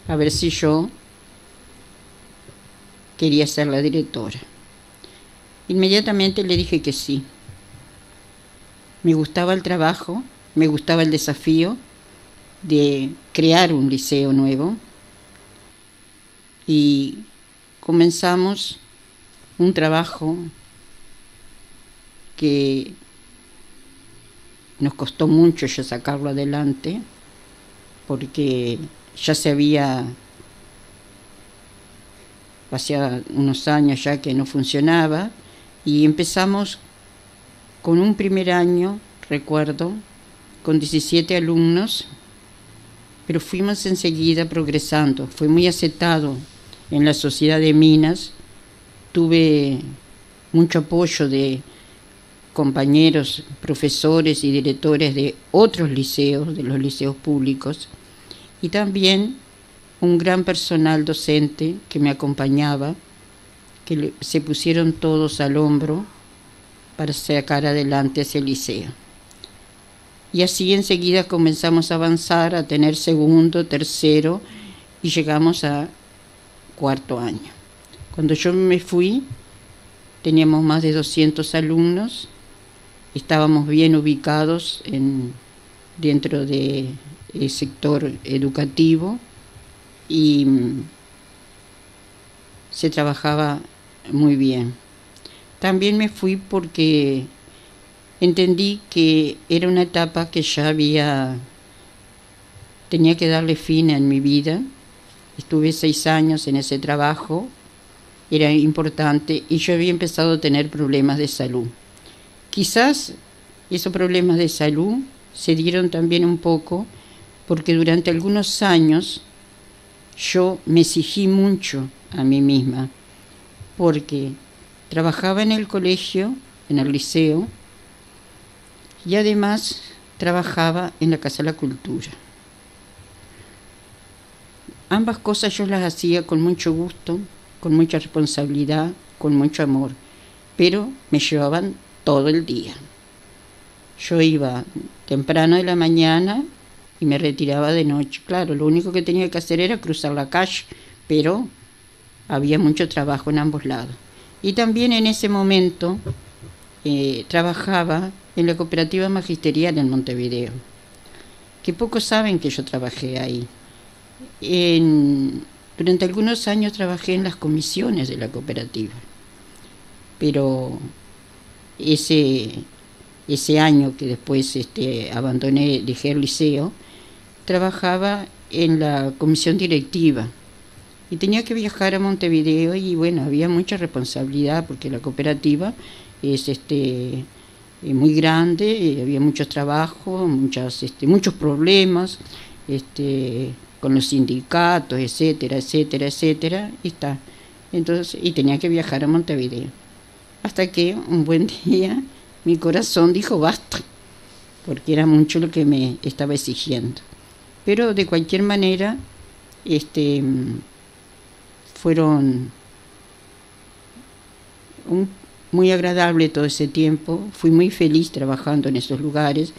a ver si yo quería ser la directora. Inmediatamente le dije que sí. Me gustaba el trabajo, me gustaba el desafío de crear un liceo nuevo y comenzamos un trabajo que nos costó mucho ya sacarlo adelante, porque ya se había, hacía unos años ya que no funcionaba, y empezamos con un primer año, recuerdo, con 17 alumnos, pero fuimos enseguida progresando. Fue muy aceptado en la sociedad de Minas. Tuve mucho apoyo de compañeros, profesores y directores de otros liceos, de los liceos públicos, y también un gran personal docente que me acompañaba, que se pusieron todos al hombro para sacar adelante ese liceo. Y así enseguida comenzamos a avanzar, a tener segundo, tercero, y llegamos a cuarto año. Cuando yo me fui, teníamos más de 200 alumnos, estábamos bien ubicados dentro del sector educativo y se trabajaba muy bien. También me fui porque entendí que era una etapa que ya tenía que darle fin en mi vida. Estuve 6 años en ese trabajo, era importante, y yo había empezado a tener problemas de salud. Quizás esos problemas de salud se dieron también un poco porque durante algunos años yo me exigí mucho a mí misma, porque trabajaba en el colegio, en el liceo, y además trabajaba en la Casa de la Cultura. Ambas cosas yo las hacía con mucho gusto, con mucha responsabilidad, con mucho amor, pero me llevaban todo el día. Yo iba temprano de la mañana y me retiraba de noche. Claro, lo único que tenía que hacer era cruzar la calle, pero había mucho trabajo en ambos lados. Y también en ese momento trabajaba en la cooperativa magisterial en Montevideo, que pocos saben que yo trabajé ahí. Durante algunos años trabajé en las comisiones de la cooperativa, pero ese año que después abandoné, dejé el liceo, trabajaba en la comisión directiva y tenía que viajar a Montevideo, y bueno, había mucha responsabilidad porque la cooperativa es muy grande, había muchos trabajos, muchos problemas con los sindicatos, etcétera, etcétera, etcétera, y tenía que viajar a Montevideo. Hasta que un buen día mi corazón dijo basta, porque era mucho lo que me estaba exigiendo. Pero de cualquier manera, fueron muy agradable todo ese tiempo. Fui muy feliz trabajando en esos lugares.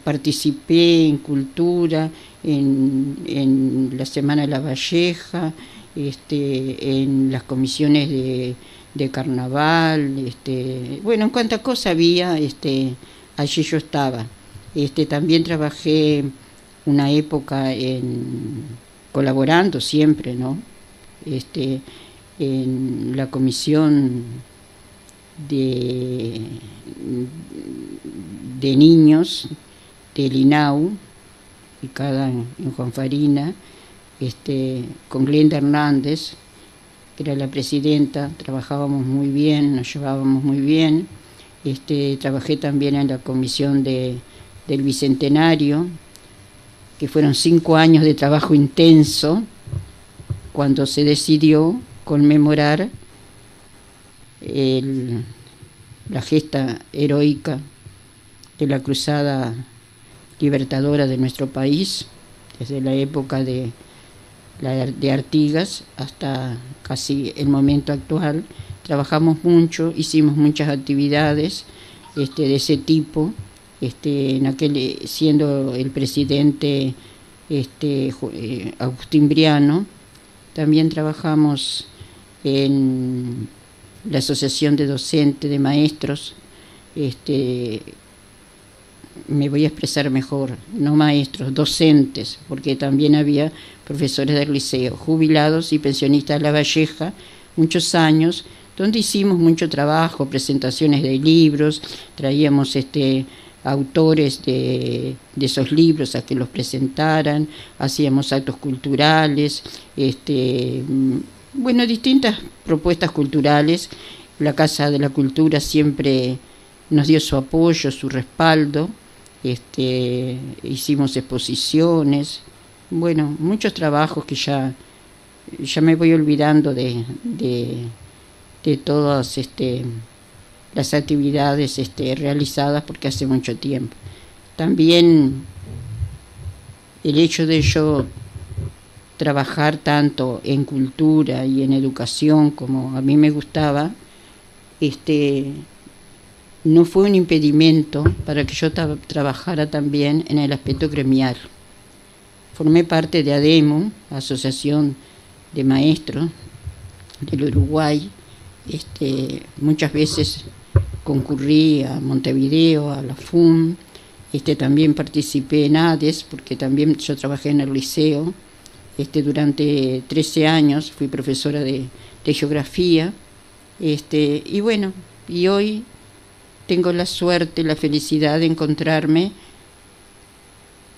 Participé en cultura, en la Semana de la Valleja, en las comisiones de carnaval, bueno, en cuánta cosa había, allí yo estaba. También trabajé una época colaborando siempre, ¿no? En la comisión de niños del INAU, ubicada en Juan Farina, con Glenda Hernández, que era la presidenta. Trabajábamos muy bien, nos llevábamos muy bien. Trabajé también en la comisión del Bicentenario, que fueron 5 años de trabajo intenso, cuando se decidió conmemorar la gesta heroica de la cruzada libertadora de nuestro país, desde la época de Artigas hasta casi el momento actual. Trabajamos mucho, hicimos muchas actividades de ese tipo, siendo el presidente Agustín Briano. También trabajamos en la Asociación de Docentes de Maestros, me voy a expresar mejor, no maestros, docentes, porque también había profesores del liceo, jubilados y pensionistas de La Valleja, muchos años, donde hicimos mucho trabajo, presentaciones de libros, traíamos autores de esos libros a que los presentaran, hacíamos actos culturales, bueno, distintas propuestas culturales. La Casa de la Cultura siempre nos dio su apoyo, su respaldo. Hicimos exposiciones, bueno, muchos trabajos que ya me voy olvidando de todas las actividades realizadas, porque hace mucho tiempo. También el hecho de yo trabajar tanto en cultura y en educación como a mí me gustaba, no fue un impedimento para que yo trabajara también en el aspecto gremial. Formé parte de ADEMU, Asociación de Maestros del Uruguay. Muchas veces concurrí a Montevideo, a la FUM. También participé en ADES, porque también yo trabajé en el liceo. Durante 13 años fui profesora de geografía. Y bueno, y hoy tengo la suerte, la felicidad de encontrarme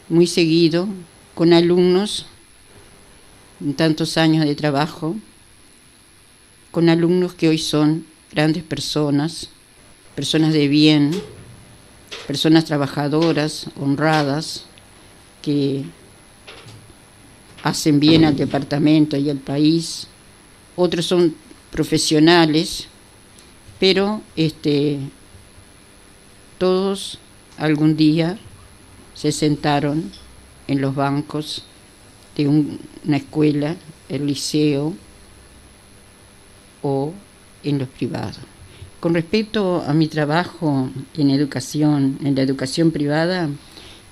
muy seguido con alumnos en tantos años de trabajo, con alumnos que hoy son grandes personas, personas de bien, personas trabajadoras, honradas, que hacen bien al departamento y al país. Otros son profesionales, pero todos algún día se sentaron en los bancos de una escuela, el liceo o en los privados. Con respecto a mi trabajo en educación, en la educación privada,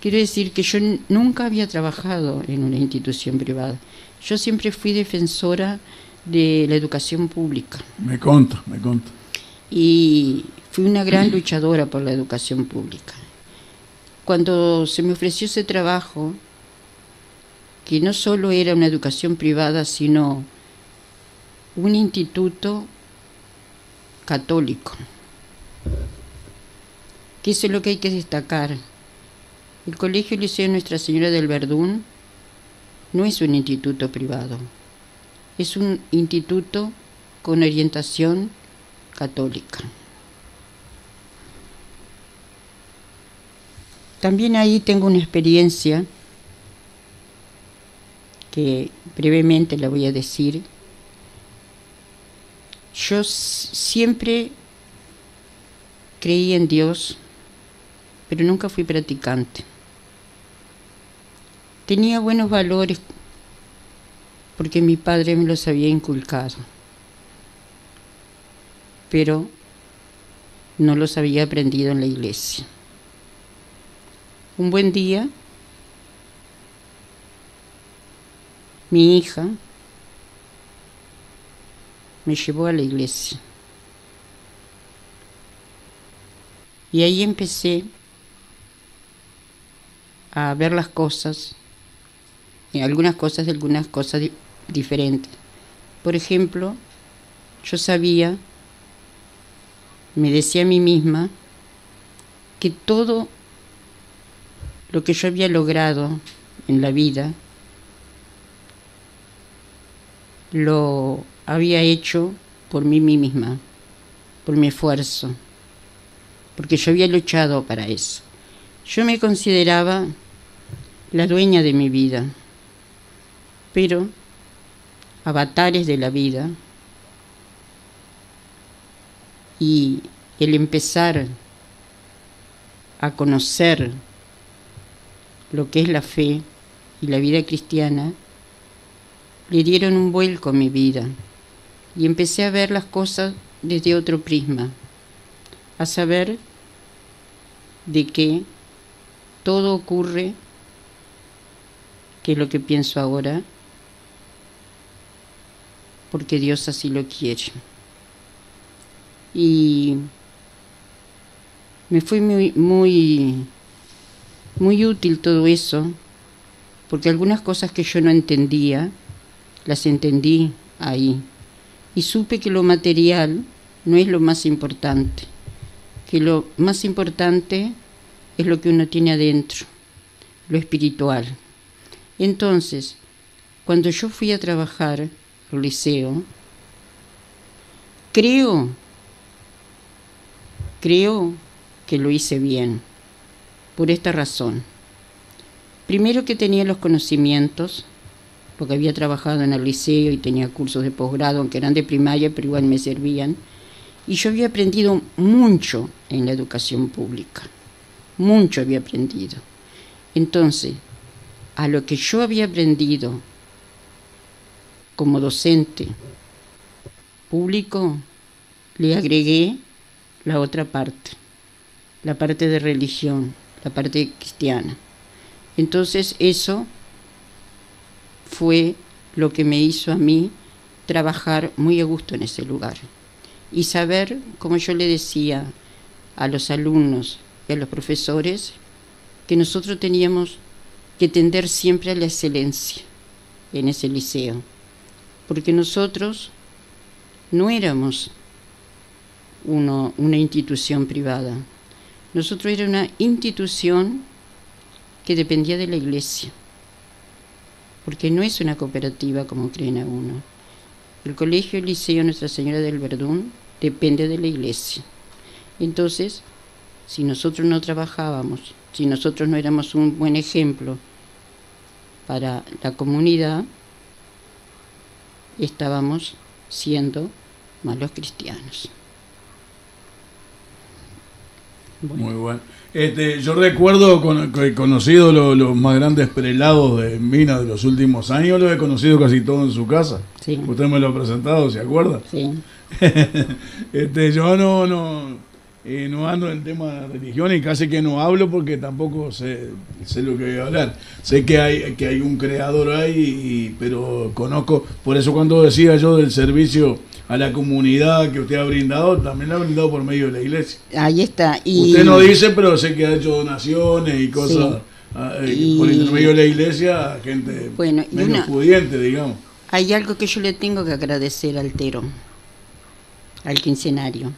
quiero decir que yo nunca había trabajado en una institución privada. Yo siempre fui defensora de la educación pública. Me consta. Y fui una gran luchadora por la educación pública. Cuando se me ofreció ese trabajo, que no solo era una educación privada, sino un instituto católico, que eso es lo que hay que destacar. El Colegio Liceo Nuestra Señora del Verdún no es un instituto privado, es un instituto con orientación católica. también ahí tengo una experiencia que brevemente la voy a decir. Yo siempre creí en Dios, pero nunca fui practicante. Tenía buenos valores porque mi padre me los había inculcado, pero no los había aprendido en la iglesia. Un buen día, mi hija me llevó a la iglesia y ahí empecé a ver las cosas, algunas cosas diferentes. Por ejemplo, yo sabía, me decía a mí misma, que todo lo que yo había logrado en la vida lo había hecho por mí misma, por mi esfuerzo, porque yo había luchado para eso. Yo me consideraba la dueña de mi vida, pero avatares de la vida y el empezar a conocer lo que es la fe y la vida cristiana le dieron un vuelco a mi vida y empecé a ver las cosas desde otro prisma, a saber de que todo ocurre, que es lo que pienso ahora, porque Dios así lo quiere. Y me fue muy útil todo eso, porque algunas cosas que yo no entendía, las entendí ahí. Y supe que lo material no es lo más importante, que lo más importante es lo que uno tiene adentro, lo espiritual. Entonces, cuando yo fui a trabajar al liceo, creo que lo hice bien, por esta razón. Primero, que tenía los conocimientos, porque había trabajado en el liceo y tenía cursos de posgrado, aunque eran de primaria, pero igual me servían. Y yo había aprendido mucho en la educación pública, mucho había aprendido. Entonces, a lo que yo había aprendido como docente público, le agregué la otra parte, la parte de religión, la parte cristiana. Entonces eso fue lo que me hizo a mí trabajar muy a gusto en ese lugar y saber, como yo le decía a los alumnos y a los profesores, que nosotros teníamos que tender siempre a la excelencia en ese liceo, porque nosotros no éramos una institución privada, nosotros era una institución que dependía de la iglesia, porque no es una cooperativa como creen a uno. El colegio liceo Nuestra Señora del Verdún depende de la iglesia. Entonces, si nosotros no trabajábamos, si nosotros no éramos un buen ejemplo para la comunidad, estábamos siendo malos cristianos. Bueno. Muy bueno. Yo recuerdo, he conocido los más grandes prelados de Minas de los últimos años, los he conocido casi todos en su casa. Sí. Usted me lo ha presentado, ¿se acuerda? Sí. Yo no ando en el tema de la religión y casi que no hablo porque tampoco sé lo que voy a hablar. Sé que hay un creador ahí, pero conozco, por eso cuando decía yo del servicio a la comunidad que usted ha brindado, también la ha brindado por medio de la iglesia. Ahí está. Y usted no dice, pero sé que ha hecho donaciones y cosas por intermedio de la iglesia a gente menos pudiente, digamos. Hay algo que yo le tengo que agradecer al Tero, al quincenario,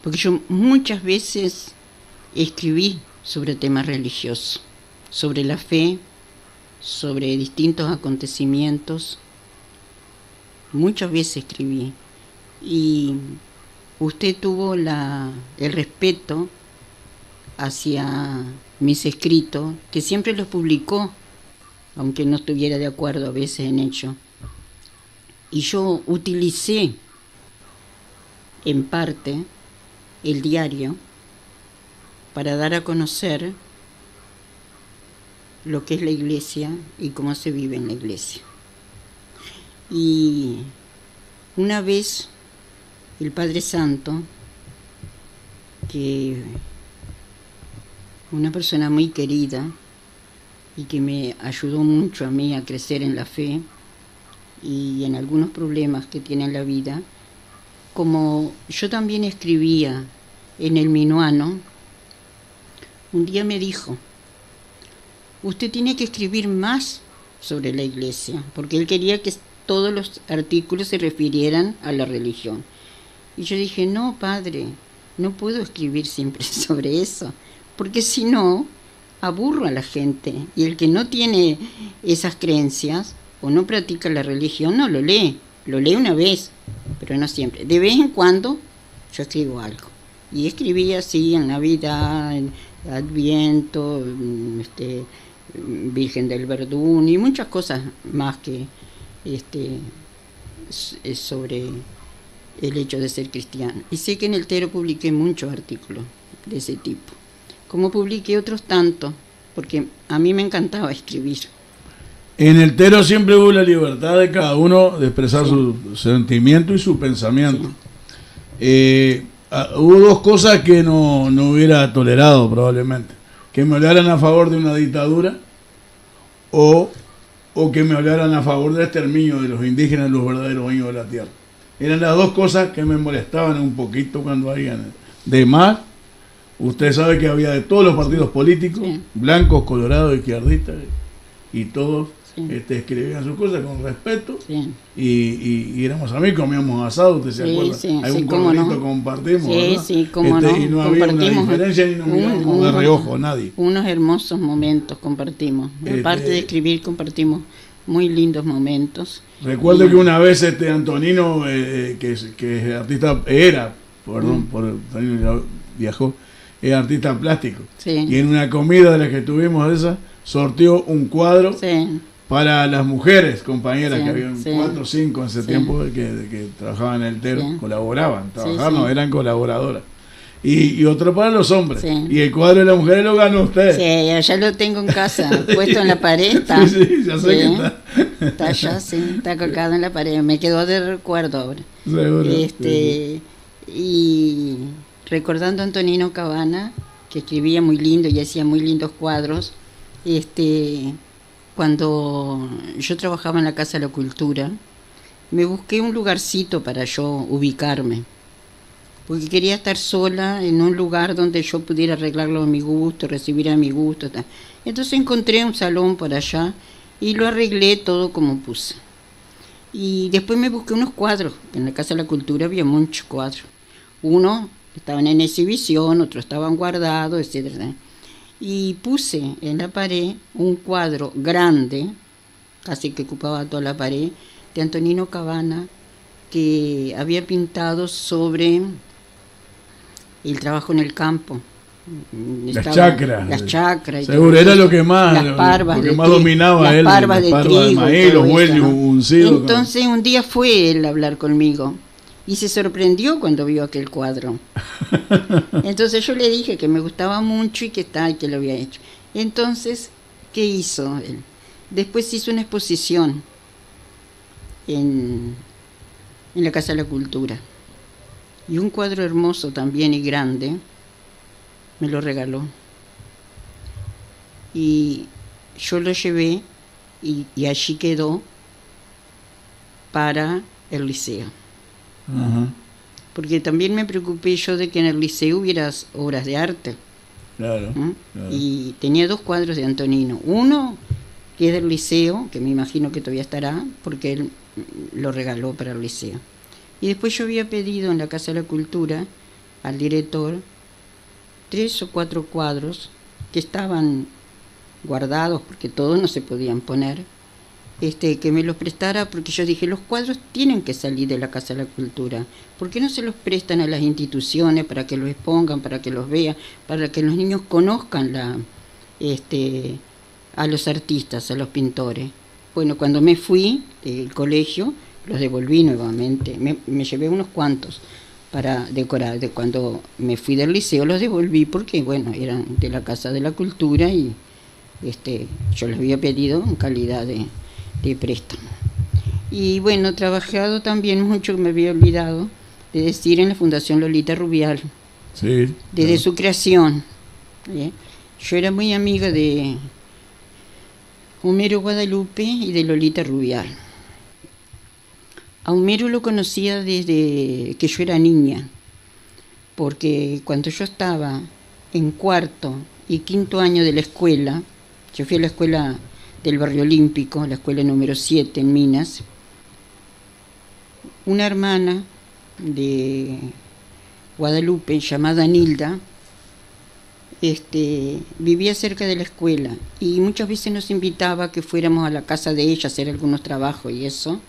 porque yo muchas veces escribí sobre temas religiosos, sobre la fe, sobre distintos acontecimientos. Muchas veces escribí. Y usted tuvo el respeto hacia mis escritos, que siempre los publicó, aunque no estuviera de acuerdo a veces en ello. Y yo utilicé en parte el diario para dar a conocer lo que es la iglesia y cómo se vive en la iglesia. Y una vez el Padre Santo, que una persona muy querida y que me ayudó mucho a mí a crecer en la fe y en algunos problemas que tiene en la vida, como yo también escribía en el Minuano, un día me dijo: usted tiene que escribir más sobre la iglesia, porque él quería que todos los artículos se refirieran a la religión. Y yo dije: no, padre, no puedo escribir siempre sobre eso, porque si no, aburro a la gente, y el que no tiene esas creencias o no practica la religión no lo lee una vez, pero no siempre. De vez en cuando yo escribo algo, y escribí así en Navidad, en Adviento, Virgen del Verdún y muchas cosas más que sobre el hecho de ser cristiano. Y sé que en el Tero publiqué muchos artículos de ese tipo, como publiqué otros tantos, porque a mí me encantaba escribir. En el Tero siempre hubo la libertad de cada uno de expresar su sentimiento y su pensamiento. Hubo dos cosas que no hubiera tolerado probablemente: que me hablaran a favor de una dictadura o que me hablaran a favor del exterminio de los indígenas, los verdaderos dueños de la tierra. Eran las dos cosas que me molestaban un poquito cuando habían. De más, usted sabe que había de todos los partidos políticos, blancos, colorados, izquierdistas, y todos escribían sus cosas con respeto, y éramos amigos, comíamos asado, usted se acuerda, algún corralito compartimos, ¿verdad? Y no había una diferencia ni nos mirábamos de reojo, nadie. Unos hermosos momentos compartimos, aparte de escribir, compartimos muy lindos momentos. Recuerdo que una vez Antonino, que es artista, viajó, es artista plástico, y en una comida de la que tuvimos esa, sorteó un cuadro para las mujeres compañeras, que habían 4 o 5 en ese tiempo que trabajaban en el Tero, colaboraban, no, eran colaboradoras. Y otro para los hombres. Y el cuadro de las mujeres lo ganó usted. Sí, ya lo tengo en casa, puesto en la pared. Está, ya sé que está. Está allá, está colgado en la pared. Me quedó de recuerdo ahora. Seguro. Y recordando a Antonino Cabana, que escribía muy lindo y hacía muy lindos cuadros, cuando yo trabajaba en la Casa de la Cultura, me busqué un lugarcito para yo ubicarme, porque quería estar sola en un lugar donde yo pudiera arreglarlo a mi gusto, recibir a mi gusto, tal. Entonces encontré un salón por allá y lo arreglé todo como puse. Y después me busqué unos cuadros. En la Casa de la Cultura había muchos cuadros. Unos estaban en exhibición, otros estaban guardados, etc. Y puse en la pared un cuadro grande, casi que ocupaba toda la pared, de Antonino Cabana, que había pintado sobre el trabajo en el campo. Las chacras. Las chacras. Seguro, era lo que más, las parvas lo que más dominaba él. Las parvas de maíz, los bueyes, uncidos. Entonces un día fue él a hablar conmigo y se sorprendió cuando vio aquel cuadro. Entonces yo le dije que me gustaba mucho y que lo había hecho. Entonces, ¿qué hizo él? Después hizo una exposición en la Casa de la Cultura. Y un cuadro hermoso también y grande me lo regaló. Y yo lo llevé y allí quedó para el liceo. Porque también me preocupé yo de que en el liceo hubiera obras de arte. Claro. Y tenía 2 cuadros de Antonino. Uno que es del liceo, que me imagino que todavía estará, porque él lo regaló para el liceo. Y después yo había pedido en la Casa de la Cultura al director 3 o 4 cuadros que estaban guardados, porque todos no se podían poner, que me los prestara, porque yo dije, los cuadros tienen que salir de la Casa de la Cultura. ¿Por qué no se los prestan a las instituciones para que los expongan, para que los vean, para que los niños conozcan a los artistas, a los pintores. Bueno, cuando me fui del colegio, los devolví nuevamente. Me llevé unos cuantos para decorar. De cuando me fui del liceo los devolví porque, bueno, eran de la Casa de la Cultura y yo les había pedido en calidad de préstamo. Y bueno, he trabajado también mucho, me había olvidado de decir, en la Fundación Lolita Rubial. Sí, desde su creación. Yo era muy amiga de Homero Guadalupe y de Lolita Rubial. A Homero lo conocía desde que yo era niña, porque cuando yo estaba en cuarto y quinto año de la escuela, yo fui a la escuela del Barrio Olímpico, la escuela número 7 en Minas, una hermana de Guadalupe llamada Nilda vivía cerca de la escuela y muchas veces nos invitaba a que fuéramos a la casa de ella a hacer algunos trabajos y eso,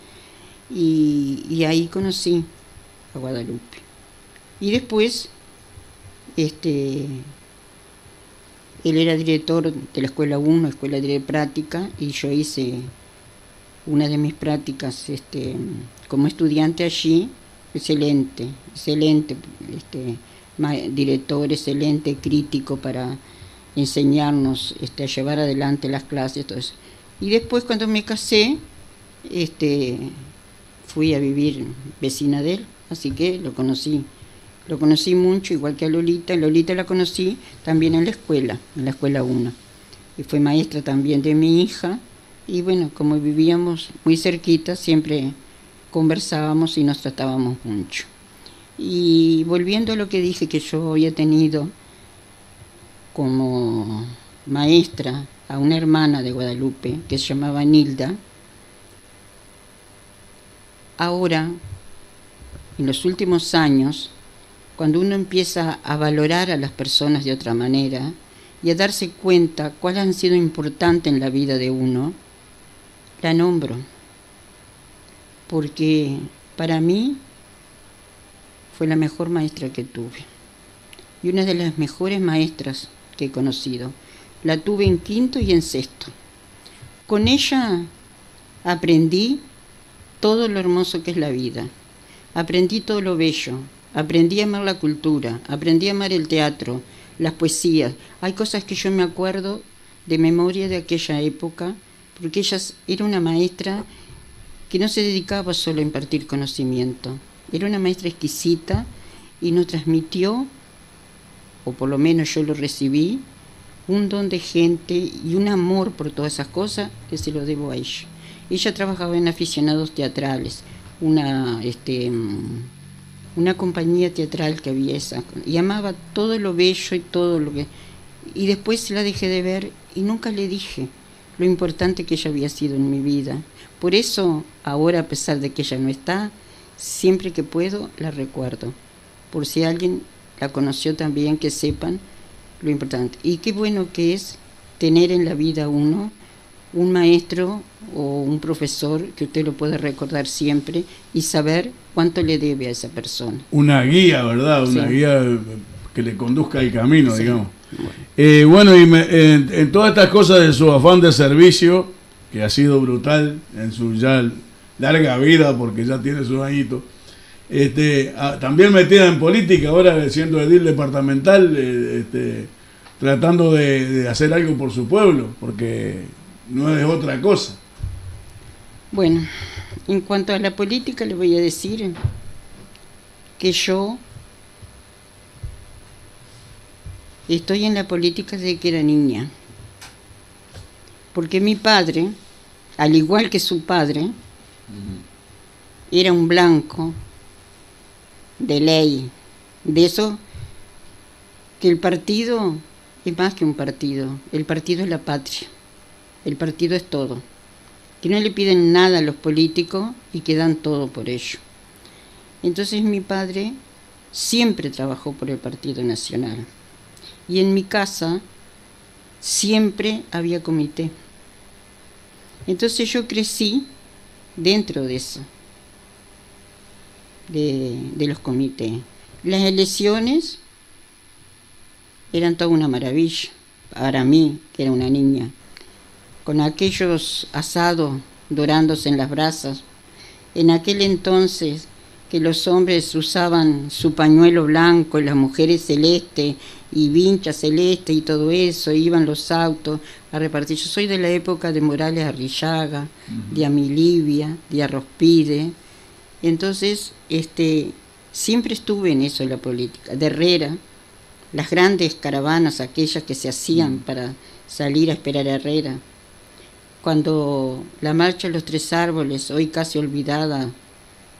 y ahí conocí a Guadalupe. Y después él era director de la escuela 1, escuela de práctica, y yo hice una de mis prácticas como estudiante allí. Excelente, director excelente, crítico para enseñarnos a llevar adelante las clases, todo eso. Y después, cuando me casé, fui a vivir vecina de él, así que lo conocí mucho, igual que a Lolita. Lolita la conocí también en la escuela 1, y fue maestra también de mi hija, y bueno, como vivíamos muy cerquita, siempre conversábamos y nos tratábamos mucho. Y volviendo a lo que dije, que yo había tenido como maestra a una hermana de Guadalupe que se llamaba Nilda, ahora, en los últimos años, cuando uno empieza a valorar a las personas de otra manera y a darse cuenta cuáles han sido importantes en la vida de uno, la nombro. Porque para mí fue la mejor maestra que tuve y una de las mejores maestras que he conocido. La tuve en quinto y en sexto. Con ella aprendí todo lo hermoso que es la vida, aprendí todo lo bello, aprendí a amar la cultura, aprendí a amar el teatro, las poesías. Hay cosas que yo me acuerdo de memoria de aquella época, porque ella era una maestra que no se dedicaba solo a impartir conocimiento, era una maestra exquisita y nos transmitió, o por lo menos yo lo recibí, un don de gente y un amor por todas esas cosas que se lo debo a ella. Ella trabajaba en aficionados teatrales, una compañía teatral que había esa, y amaba todo lo bello y todo lo que... Y después la dejé de ver y nunca le dije lo importante que ella había sido en mi vida. Por eso, ahora, a pesar de que ella no está, siempre que puedo la recuerdo. Por si alguien la conoció también, que sepan lo importante. Y qué bueno que es tener en la vida uno un maestro o un profesor que usted lo puede recordar siempre y saber cuánto le debe a esa persona. Una guía, ¿verdad? Una guía que le conduzca el camino, Sí. digamos. Bueno, y en todas estas cosas de su afán de servicio, que ha sido brutal en su ya larga vida, porque ya tiene sus añitos, también metida en política, ahora siendo edil departamental, tratando de hacer algo por su pueblo, porque no es otra cosa. Bueno, en cuanto a la política, le voy a decir que yo estoy en la política desde que era niña, porque mi padre, al igual que su padre, era un blanco de ley, de eso que el partido es más que un partido, el partido es la patria, el partido es todo, que no le piden nada a los políticos y que dan todo por ello. Entonces mi padre siempre trabajó por el Partido Nacional y en mi casa siempre había comité. Entonces yo crecí dentro de eso, de los comités. Las elecciones eran toda una maravilla, para mí, que era una niña, con aquellos asados dorándose en las brasas. En aquel entonces que los hombres usaban su pañuelo blanco y las mujeres celeste y vincha celeste y todo eso, iban los autos a repartir. Yo soy de la época de Morales Arrillaga, de Amilibia, de Arrospide. Entonces, siempre estuve en eso de la política. De Herrera, las grandes caravanas, aquellas que se hacían para salir a esperar a Herrera. Cuando la marcha de los Tres Árboles, hoy casi olvidada,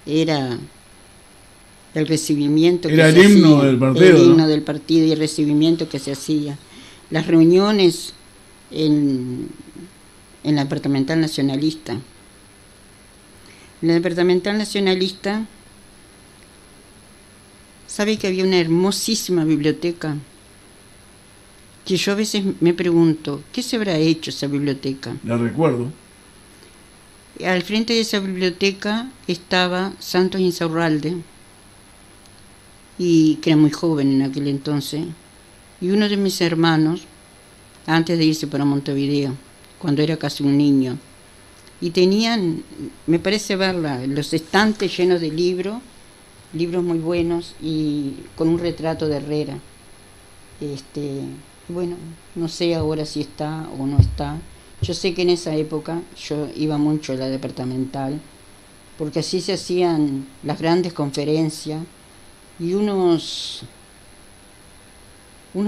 era el recibimiento era el himno del partido, el himno del partido y el recibimiento que se hacía. Las reuniones en la departamental nacionalista. En la departamental nacionalista, ¿sabe que había una hermosísima biblioteca? Que yo a veces me pregunto, ¿qué se habrá hecho esa biblioteca? La recuerdo. Al frente de esa biblioteca estaba Santos Insaurralde, y que era muy joven en aquel entonces, y uno de mis hermanos, antes de irse para Montevideo, cuando era casi un niño, y tenían, me parece verla, los estantes llenos de libros muy buenos, y con un retrato de Herrera. Bueno, no sé ahora si está o no está. Yo sé que en esa época yo iba mucho a la departamental, porque así se hacían las grandes conferencias y unos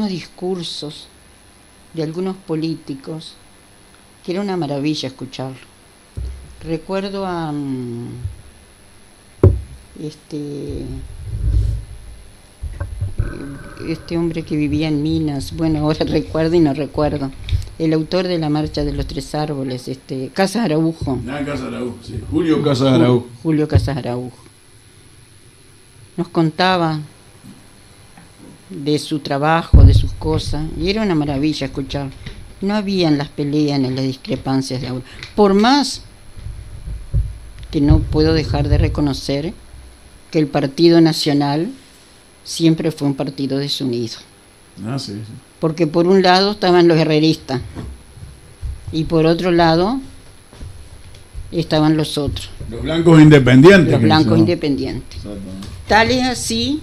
discursos de algunos políticos que era una maravilla escucharlo. Recuerdo a este hombre que vivía en Minas, bueno, ahora recuerdo y no recuerdo, el autor de la marcha de los Tres Árboles, Casas Araujo. Casas Araujo, sí. Julio Casas Araujo. Julio Casas Araujo. Nos contaba de su trabajo, de sus cosas, y era una maravilla escuchar. No habían las peleas ni las discrepancias de ahora. Por más que no puedo dejar de reconocer que el Partido Nacional siempre fue un partido desunido. Sí. Porque por un lado estaban los herreristas y por otro lado estaban los otros. Los blancos independientes. Los blancos independientes. Tal es así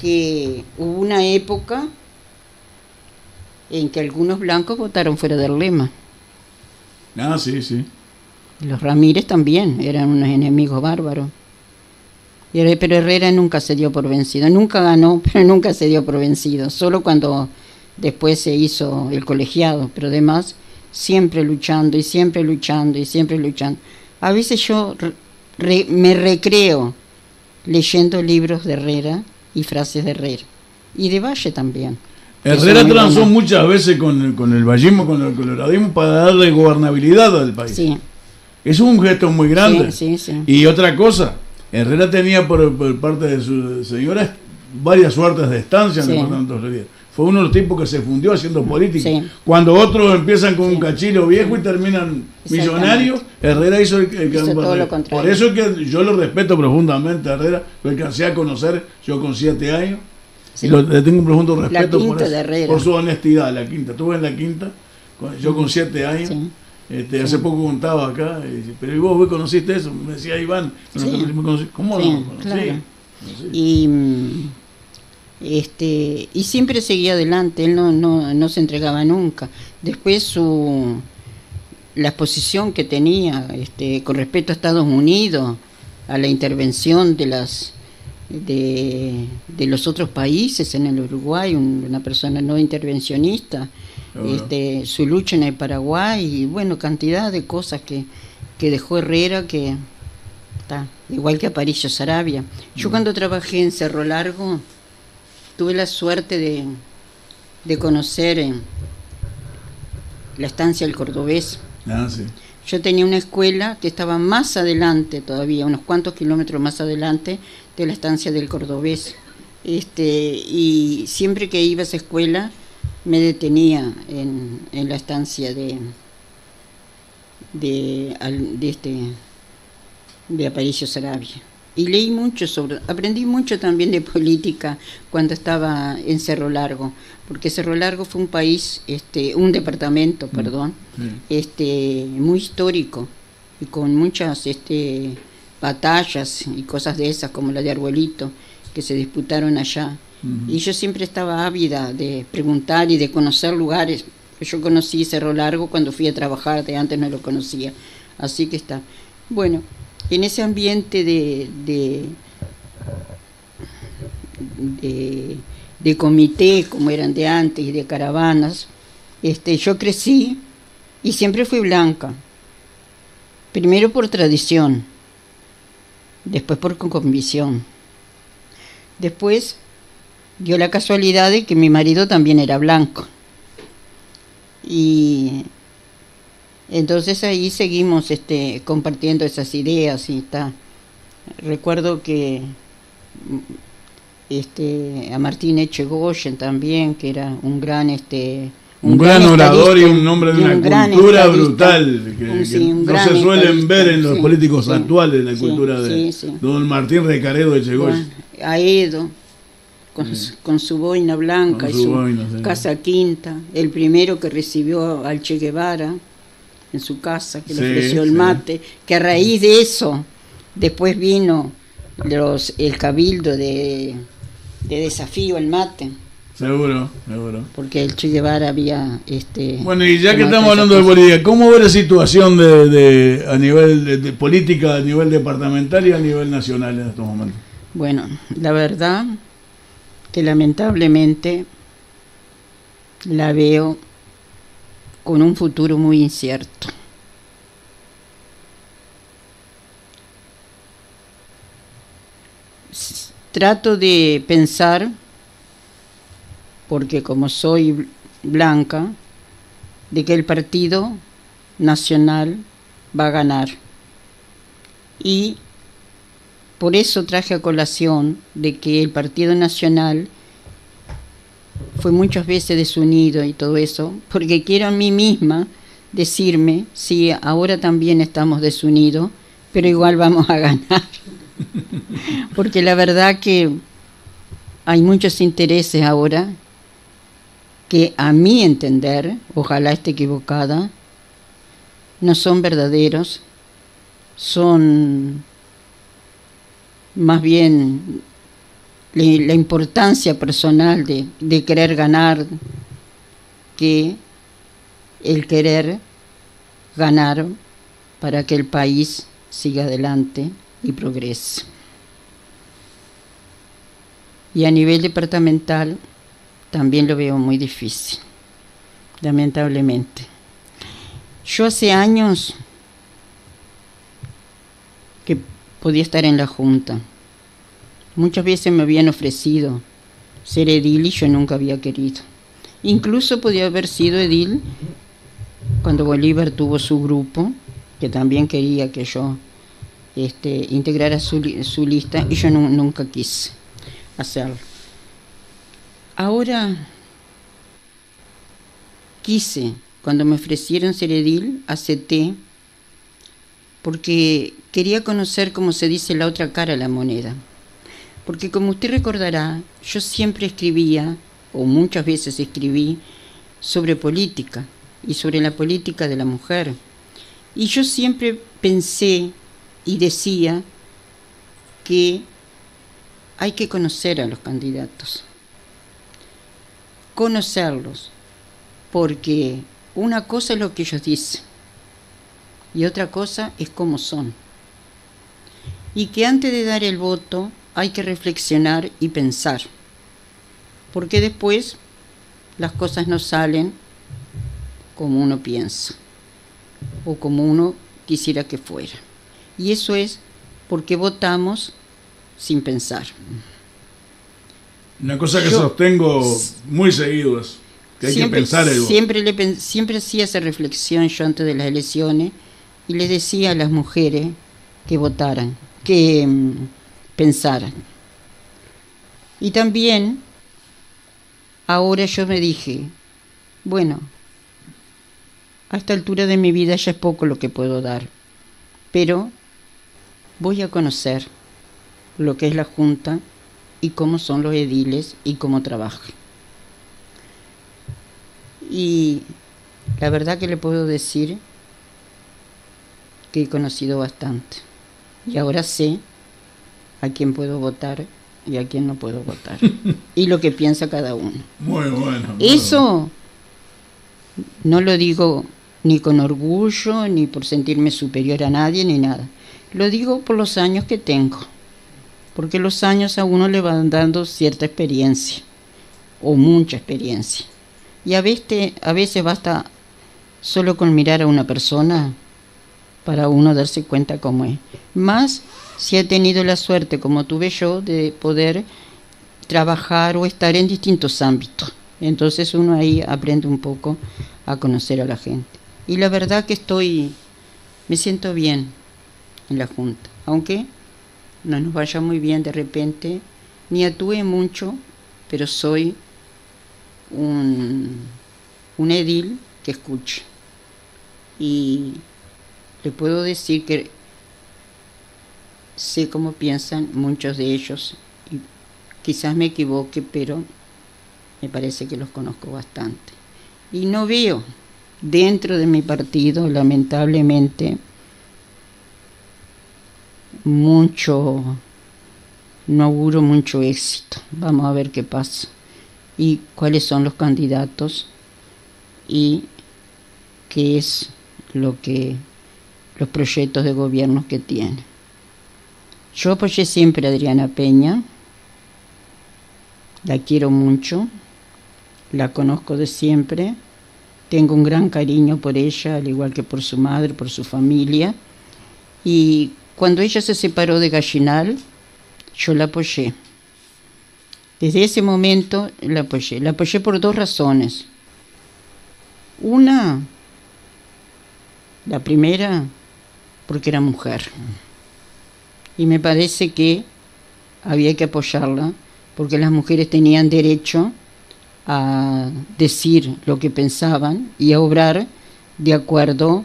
que hubo una época en que algunos blancos votaron fuera del lema. Sí. Los Ramírez también eran unos enemigos bárbaros. Pero Herrera nunca se dio por vencido, nunca ganó, pero nunca se dio por vencido, solo cuando después se hizo el colegiado, pero además siempre luchando y siempre luchando y siempre luchando. A veces yo me recreo leyendo libros de Herrera y frases de Herrera, y de Valle también. Herrera transó muchas veces con el vallismo, con el coloradismo, para darle gobernabilidad al país. Sí. Es un gesto muy grande. Sí. Y otra cosa, Herrera tenía por parte de su señora varias suertes de estancia en el departamento de Herrera. Fue uno de los tipos que se fundió haciendo política. Sí. Cuando otros empiezan con un cachilo viejo y terminan millonarios, Herrera hizo todo lo contrario. Por eso es que yo lo respeto profundamente a Herrera, lo alcancé a conocer yo con 7 años. Sí. Y le tengo un profundo respeto por su honestidad. La quinta, estuve en la quinta, yo con 7 años. Sí. Hace poco contaba acá, pero ¿y vos conociste eso? Me decía Iván, ¿cómo no? Claro. Y siempre seguía adelante, él no se entregaba nunca. Después la exposición que tenía con respecto a Estados Unidos, a la intervención de los otros países en el Uruguay, una persona no intervencionista. Su lucha en el Paraguay y bueno, cantidad de cosas que dejó Herrera, que está igual que Aparicio Saravia. Yo cuando trabajé en Cerro Largo tuve la suerte de conocer la estancia del Cordobés. Sí. Yo tenía una escuela que estaba más adelante todavía, unos cuantos kilómetros más adelante de la estancia del Cordobés. Y siempre que iba a esa escuela me detenía en la estancia de Aparicio Saravia. y leí mucho aprendí mucho también de política cuando estaba en Cerro Largo, porque Cerro Largo fue un país, un departamento, perdón, muy histórico y con muchas batallas y cosas de esas, como la de Arbolito, que se disputaron allá. Y yo siempre estaba ávida de preguntar y de conocer lugares. Yo conocí Cerro Largo cuando fui a trabajar, de antes no lo conocía. Así que está. Bueno, en ese ambiente de comité, como eran de antes, y de caravanas, yo crecí y siempre fui blanca. Primero por tradición, después por convicción. Después dio la casualidad de que mi marido también era blanco. Y entonces ahí seguimos compartiendo esas ideas y está. Recuerdo que a Martín Echegoyen también, que era un gran un gran orador y un hombre de una cultura brutal que no se suelen ver en los políticos actuales, la cultura de don Martín Recaredo Echegoyen. A Edo, con su boina blanca y su casa quinta, el primero que recibió al Che Guevara en su casa, que le ofreció el mate, que a raíz de eso después vino el cabildo de desafío al mate. Seguro. Porque el Che Guevara había... Bueno, y ya que estamos hablando de política, ¿cómo ve la situación a nivel de política, a nivel departamental y a nivel nacional en estos momentos? Bueno, la verdad que lamentablemente la veo con un futuro muy incierto. Trato de pensar, porque como soy blanca, de que el Partido Nacional va a ganar. Y por eso traje a colación de que el Partido Nacional fue muchas veces desunido y todo eso, porque quiero a mí misma decirme, sí, ahora también estamos desunidos, pero igual vamos a ganar. Porque la verdad que hay muchos intereses ahora que a mi entender, ojalá esté equivocada, no son verdaderos, son más bien la importancia personal de querer ganar que el querer ganar para que el país siga adelante y progrese. Y a nivel departamental también lo veo muy difícil, lamentablemente. Yo hace años que podía estar en la Junta. Muchas veces me habían ofrecido ser edil y yo nunca había querido. Incluso podía haber sido edil cuando Bolívar tuvo su grupo, que también quería que yo integrara su lista, y yo nunca quise hacerlo. Ahora quise, cuando me ofrecieron ser edil, acepté, porque quería conocer, como se dice, la otra cara de la moneda. Porque como usted recordará, yo siempre escribía, o muchas veces escribí, sobre política y sobre la política de la mujer. Y yo siempre pensé y decía que hay que conocer a los candidatos. Conocerlos, porque una cosa es lo que ellos dicen y otra cosa es cómo son. Y que antes de dar el voto hay que reflexionar y pensar, porque después las cosas no salen como uno piensa o como uno quisiera que fuera. Y eso es porque votamos sin pensar. Una cosa que sostengo muy seguido es que hay que pensar el voto. Siempre hacía esa reflexión yo antes de las elecciones y les decía a las mujeres que votaran, que pensaran. Y también ahora yo me dije, bueno, a esta altura de mi vida ya es poco lo que puedo dar, pero voy a conocer lo que es la Junta y cómo son los ediles y cómo trabajan. Y la verdad que le puedo decir que he conocido bastante. Y ahora sé a quién puedo votar y a quién no puedo votar. Y lo que piensa cada uno. Muy bueno. Eso no lo digo ni con orgullo, ni por sentirme superior a nadie, ni nada. Lo digo por los años que tengo. Porque los años a uno le van dando cierta experiencia, o mucha experiencia. Y a veces basta solo con mirar a una persona para uno darse cuenta cómo es. Más si ha tenido la suerte, como tuve yo, de poder trabajar o estar en distintos ámbitos. Entonces uno ahí aprende un poco a conocer a la gente. Y la verdad que me siento bien en la Junta, aunque no nos vaya muy bien de repente, ni actúe mucho, pero soy un edil que escucha. Y le puedo decir que sé cómo piensan muchos de ellos, y quizás me equivoque, pero me parece que los conozco bastante. Y no veo dentro de mi partido, lamentablemente, no auguro mucho éxito. Vamos a ver qué pasa y cuáles son los candidatos y qué es los proyectos de gobierno que tiene. Yo apoyé siempre a Adriana Peña, la quiero mucho, la conozco de siempre, tengo un gran cariño por ella, al igual que por su madre, por su familia, y cuando ella se separó de Gallinal, yo la apoyé. Desde ese momento la apoyé por dos razones. Una, la primera, porque era mujer. Y me parece que había que apoyarla, porque las mujeres tenían derecho a decir lo que pensaban y a obrar de acuerdo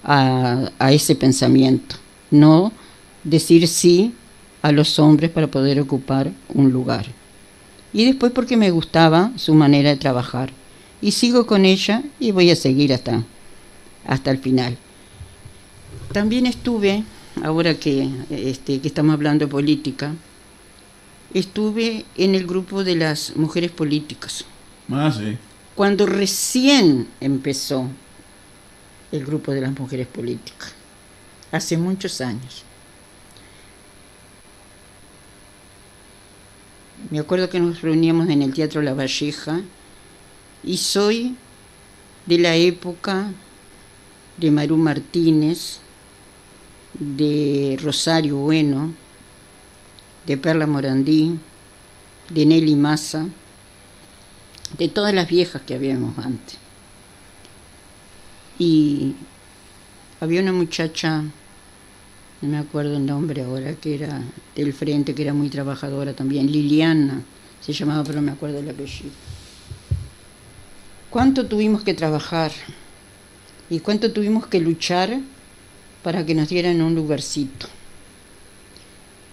a ese pensamiento. No decir sí a los hombres para poder ocupar un lugar. Y después porque me gustaba su manera de trabajar. Y sigo con ella y voy a seguir hasta el final. También estuve, ahora que estamos hablando de política, estuve en el grupo de las mujeres políticas. Sí. Cuando recién empezó el grupo de las mujeres políticas, hace muchos años. Me acuerdo que nos reuníamos en el Teatro La Valleja y soy de la época de Marú Martínez, de Rosario Bueno, de Perla Morandí, de Nelly Massa, de todas las viejas que habíamos antes. Y había una muchacha, no me acuerdo el nombre ahora, que era del frente, que era muy trabajadora también, Liliana se llamaba, pero no me acuerdo el apellido. ¿Cuánto tuvimos que trabajar y cuánto tuvimos que luchar para que nos dieran un lugarcito?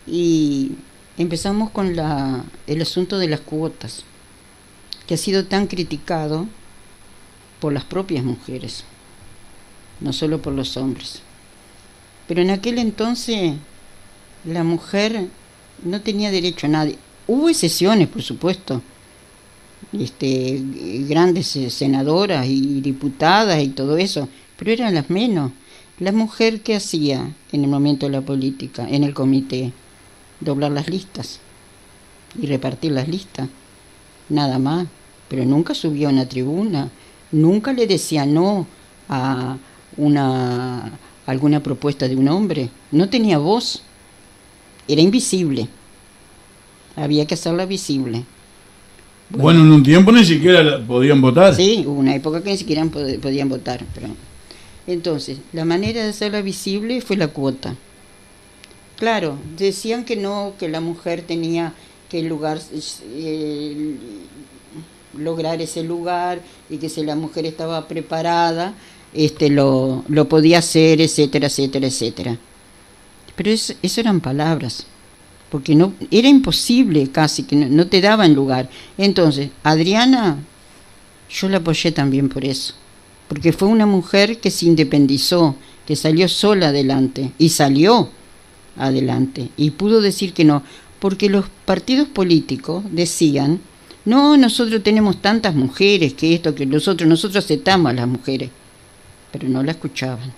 Y empezamos con el asunto de las cuotas, que ha sido tan criticado por las propias mujeres, no solo por los hombres. Pero en aquel entonces la mujer no tenía derecho a nadie. Hubo excepciones, por supuesto, grandes senadoras y diputadas y todo eso, pero eran las menos. La mujer, ¿qué hacía en el momento de la política, en el comité? Doblar las listas y repartir las listas, nada más. Pero nunca subió a una tribuna, nunca le decía no a alguna propuesta de un hombre. No tenía voz, era invisible, había que hacerla visible. Bueno, en un tiempo ni siquiera podían votar. Sí, hubo una época que ni siquiera podían votar. Pero entonces, la manera de hacerla visible fue la cuota. Claro, decían que no, que la mujer tenía que lograr ese lugar y que si la mujer estaba preparada, lo podía hacer, etcétera, etcétera, etcétera. Pero eso eran palabras. porque no era imposible casi, que no te daban lugar. Entonces, Adriana, yo la apoyé también por eso, porque fue una mujer que se independizó, que salió sola adelante, y salió adelante, y pudo decir que no, porque los partidos políticos decían, no, nosotros tenemos tantas mujeres, que esto, que nosotros aceptamos a las mujeres, pero no la escuchaban,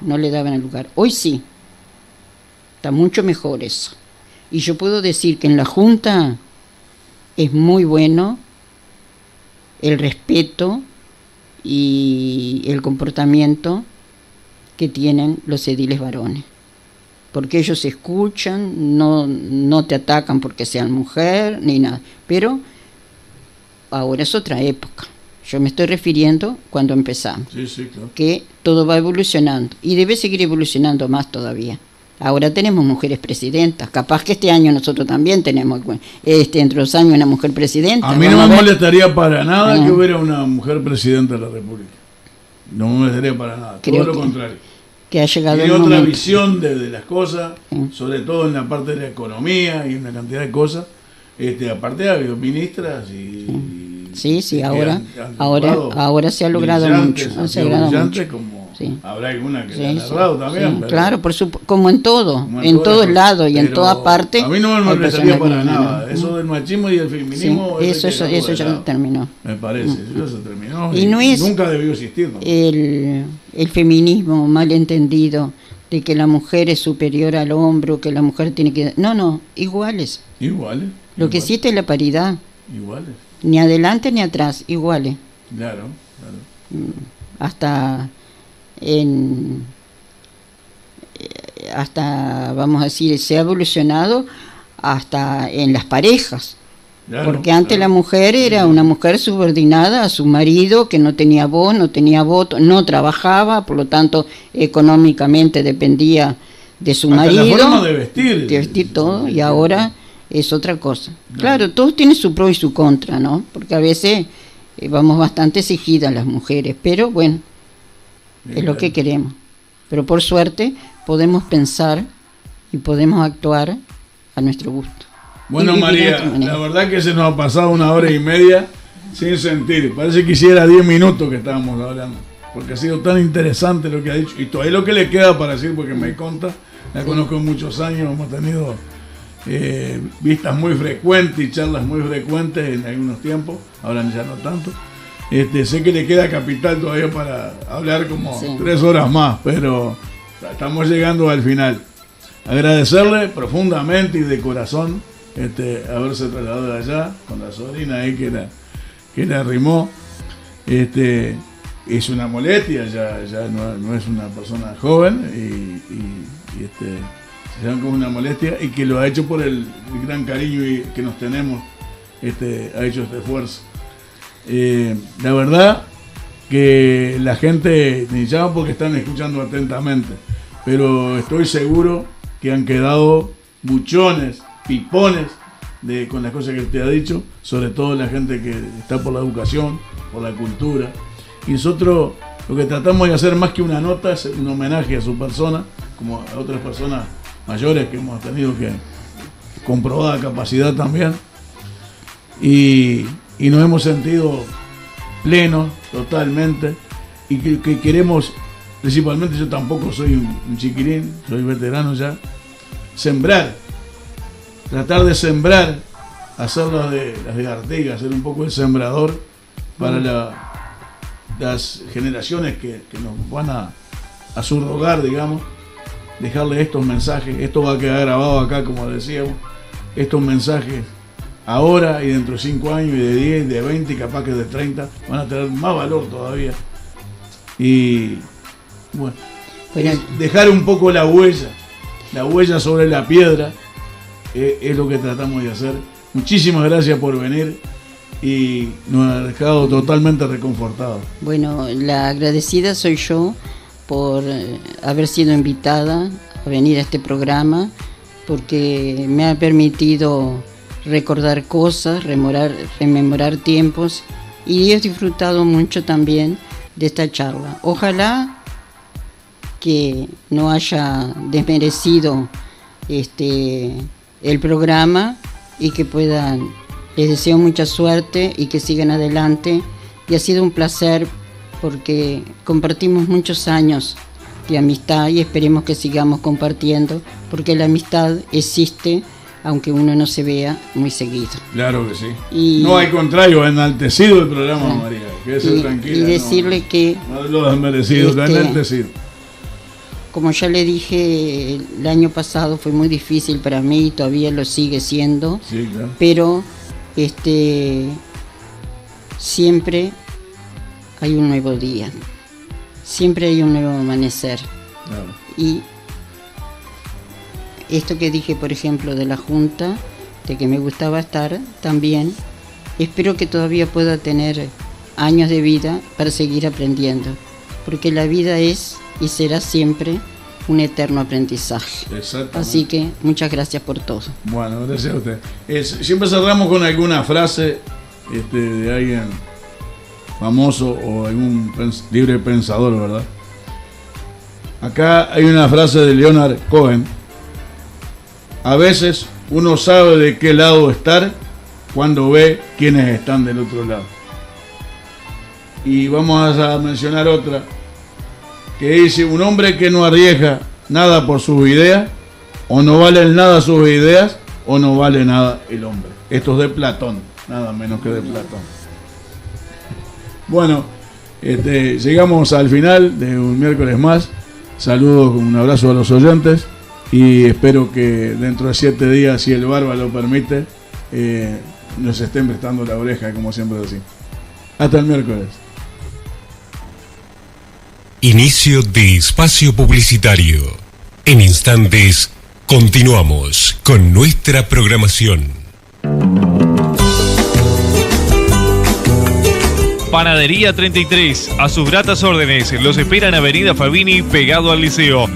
no le daban el lugar. Hoy sí, está mucho mejor eso. Y yo puedo decir que en la Junta es muy bueno el respeto y el comportamiento que tienen los ediles varones, porque ellos escuchan, no te atacan porque sean mujer ni nada, pero ahora es otra época. Yo me estoy refiriendo cuando empezamos, sí, claro, que todo va evolucionando y debe seguir evolucionando más todavía. Ahora tenemos mujeres presidentas, capaz que este año nosotros también tenemos, entre los años, una mujer presidenta. A mí no me molestaría para nada que hubiera una mujer presidenta de la República. No me molestaría para nada, todo lo contrario. Que ha llegado Tiene otra visión de las cosas, sobre todo en la parte de la economía y una cantidad de cosas. Aparte ha habido ministras Sí, ahora se ha logrado mucho. Habrá alguna que ha logrado también. Sí, claro, como en todo, en todos lados y en todas partes. A mí no me molestaría para nada. Eso del machismo y el feminismo. Sí, eso ya terminó. Me parece, eso se terminó. Y no es nunca debió existir, ¿no? El feminismo mal entendido de que la mujer es superior al hombre, que la mujer tiene que... No, iguales. Lo que existe es la paridad. Iguales. Ni adelante ni atrás, iguales. Claro. Hasta, vamos a decir, se ha evolucionado hasta en las parejas. Porque antes la mujer era una mujer subordinada a su marido, que no tenía voz, no tenía voto, no trabajaba, por lo tanto económicamente dependía de su marido. La forma de vestir todo, y ahora es otra cosa. Claro, todos tienen su pro y su contra, ¿no? Porque a veces vamos bastante exigidas las mujeres, pero bueno, es lo que queremos. Pero por suerte podemos pensar y podemos actuar a nuestro gusto. Bueno, María, la verdad que se nos ha pasado 1 hora y media sin sentir. Parece que hiciera 10 minutos que estábamos hablando, porque ha sido tan interesante lo que ha dicho. Y todavía lo que le queda para decir, porque me conta, la conozco muchos años, hemos tenido vistas muy frecuentes y charlas muy frecuentes en algunos tiempos, ahora ya no tanto. Sé que le queda capital todavía para hablar como 3 horas más, pero estamos llegando al final. Agradecerle profundamente y de corazón haberse trasladado de allá con la sobrina ahí que le arrimó. Es una molestia, ya no es una persona joven y se llama como una molestia, y que lo ha hecho por el gran cariño que nos tenemos, ha hecho este esfuerzo. La verdad que la gente ni llama porque están escuchando atentamente, pero estoy seguro que han quedado buchones, pipones con las cosas que usted ha dicho, sobre todo la gente que está por la educación, por la cultura. Y nosotros lo que tratamos de hacer más que una nota es un homenaje a su persona, como a otras personas mayores que hemos tenido que comprobada capacidad también, y nos hemos sentido plenos totalmente, y que queremos, principalmente, yo tampoco soy un chiquirín, soy veterano ya, tratar de sembrar, hacer las de Artigas, ser un poco el sembrador para las generaciones que nos van a subrogar, digamos, dejarle estos mensajes. Esto va a quedar grabado acá, como decíamos, estos mensajes ahora y dentro de 5 años, y de 10, de 20, capaz que de 30, van a tener más valor todavía. Y bueno, dejar un poco la huella sobre la piedra, es lo que tratamos de hacer. Muchísimas gracias por venir y nos ha dejado totalmente reconfortados. Bueno, la agradecida soy yo por haber sido invitada a venir a este programa, porque me ha permitido recordar cosas, rememorar tiempos, y he disfrutado mucho también de esta charla. Ojalá que no haya desmerecido el programa y que puedan, les deseo mucha suerte y que sigan adelante. Y ha sido un placer porque compartimos muchos años de amistad y esperemos que sigamos compartiendo, porque la amistad existe aunque uno no se vea muy seguido. Claro que sí. Y no, al contrario, enaltecido el programa, María. Quédese tranquila. Y decirle que... No lo desmerecido, lo enaltecido. Como ya le dije, el año pasado fue muy difícil para mí y todavía lo sigue siendo. Sí, claro. Pero siempre hay un nuevo día. Siempre hay un nuevo amanecer. Claro. Y esto que dije, por ejemplo, de la Junta, de que me gustaba estar, también espero que todavía pueda tener años de vida para seguir aprendiendo, porque la vida es y será siempre un eterno aprendizaje. Exactamente. Así que muchas gracias por todo. Bueno, gracias a usted. Siempre cerramos con alguna frase de alguien famoso o algún libre pensador, ¿verdad? Acá hay una frase de Leonard Cohen. A veces uno sabe de qué lado estar cuando ve quiénes están del otro lado. Y vamos a mencionar otra que dice: un hombre que no arriesga nada por sus ideas, o no valen nada sus ideas, o no vale nada el hombre. Esto es de Platón, nada menos que de Platón. Bueno, llegamos al final de un miércoles más. Saludos, un abrazo a los oyentes y espero que dentro de 7 días, si el Barba lo permite, nos estén prestando la oreja, como siempre decimos. Hasta el miércoles. Inicio de espacio publicitario. En instantes continuamos con nuestra programación. Panadería 33, a sus gratas órdenes, los espera en Avenida Fabini, pegado al Liceo.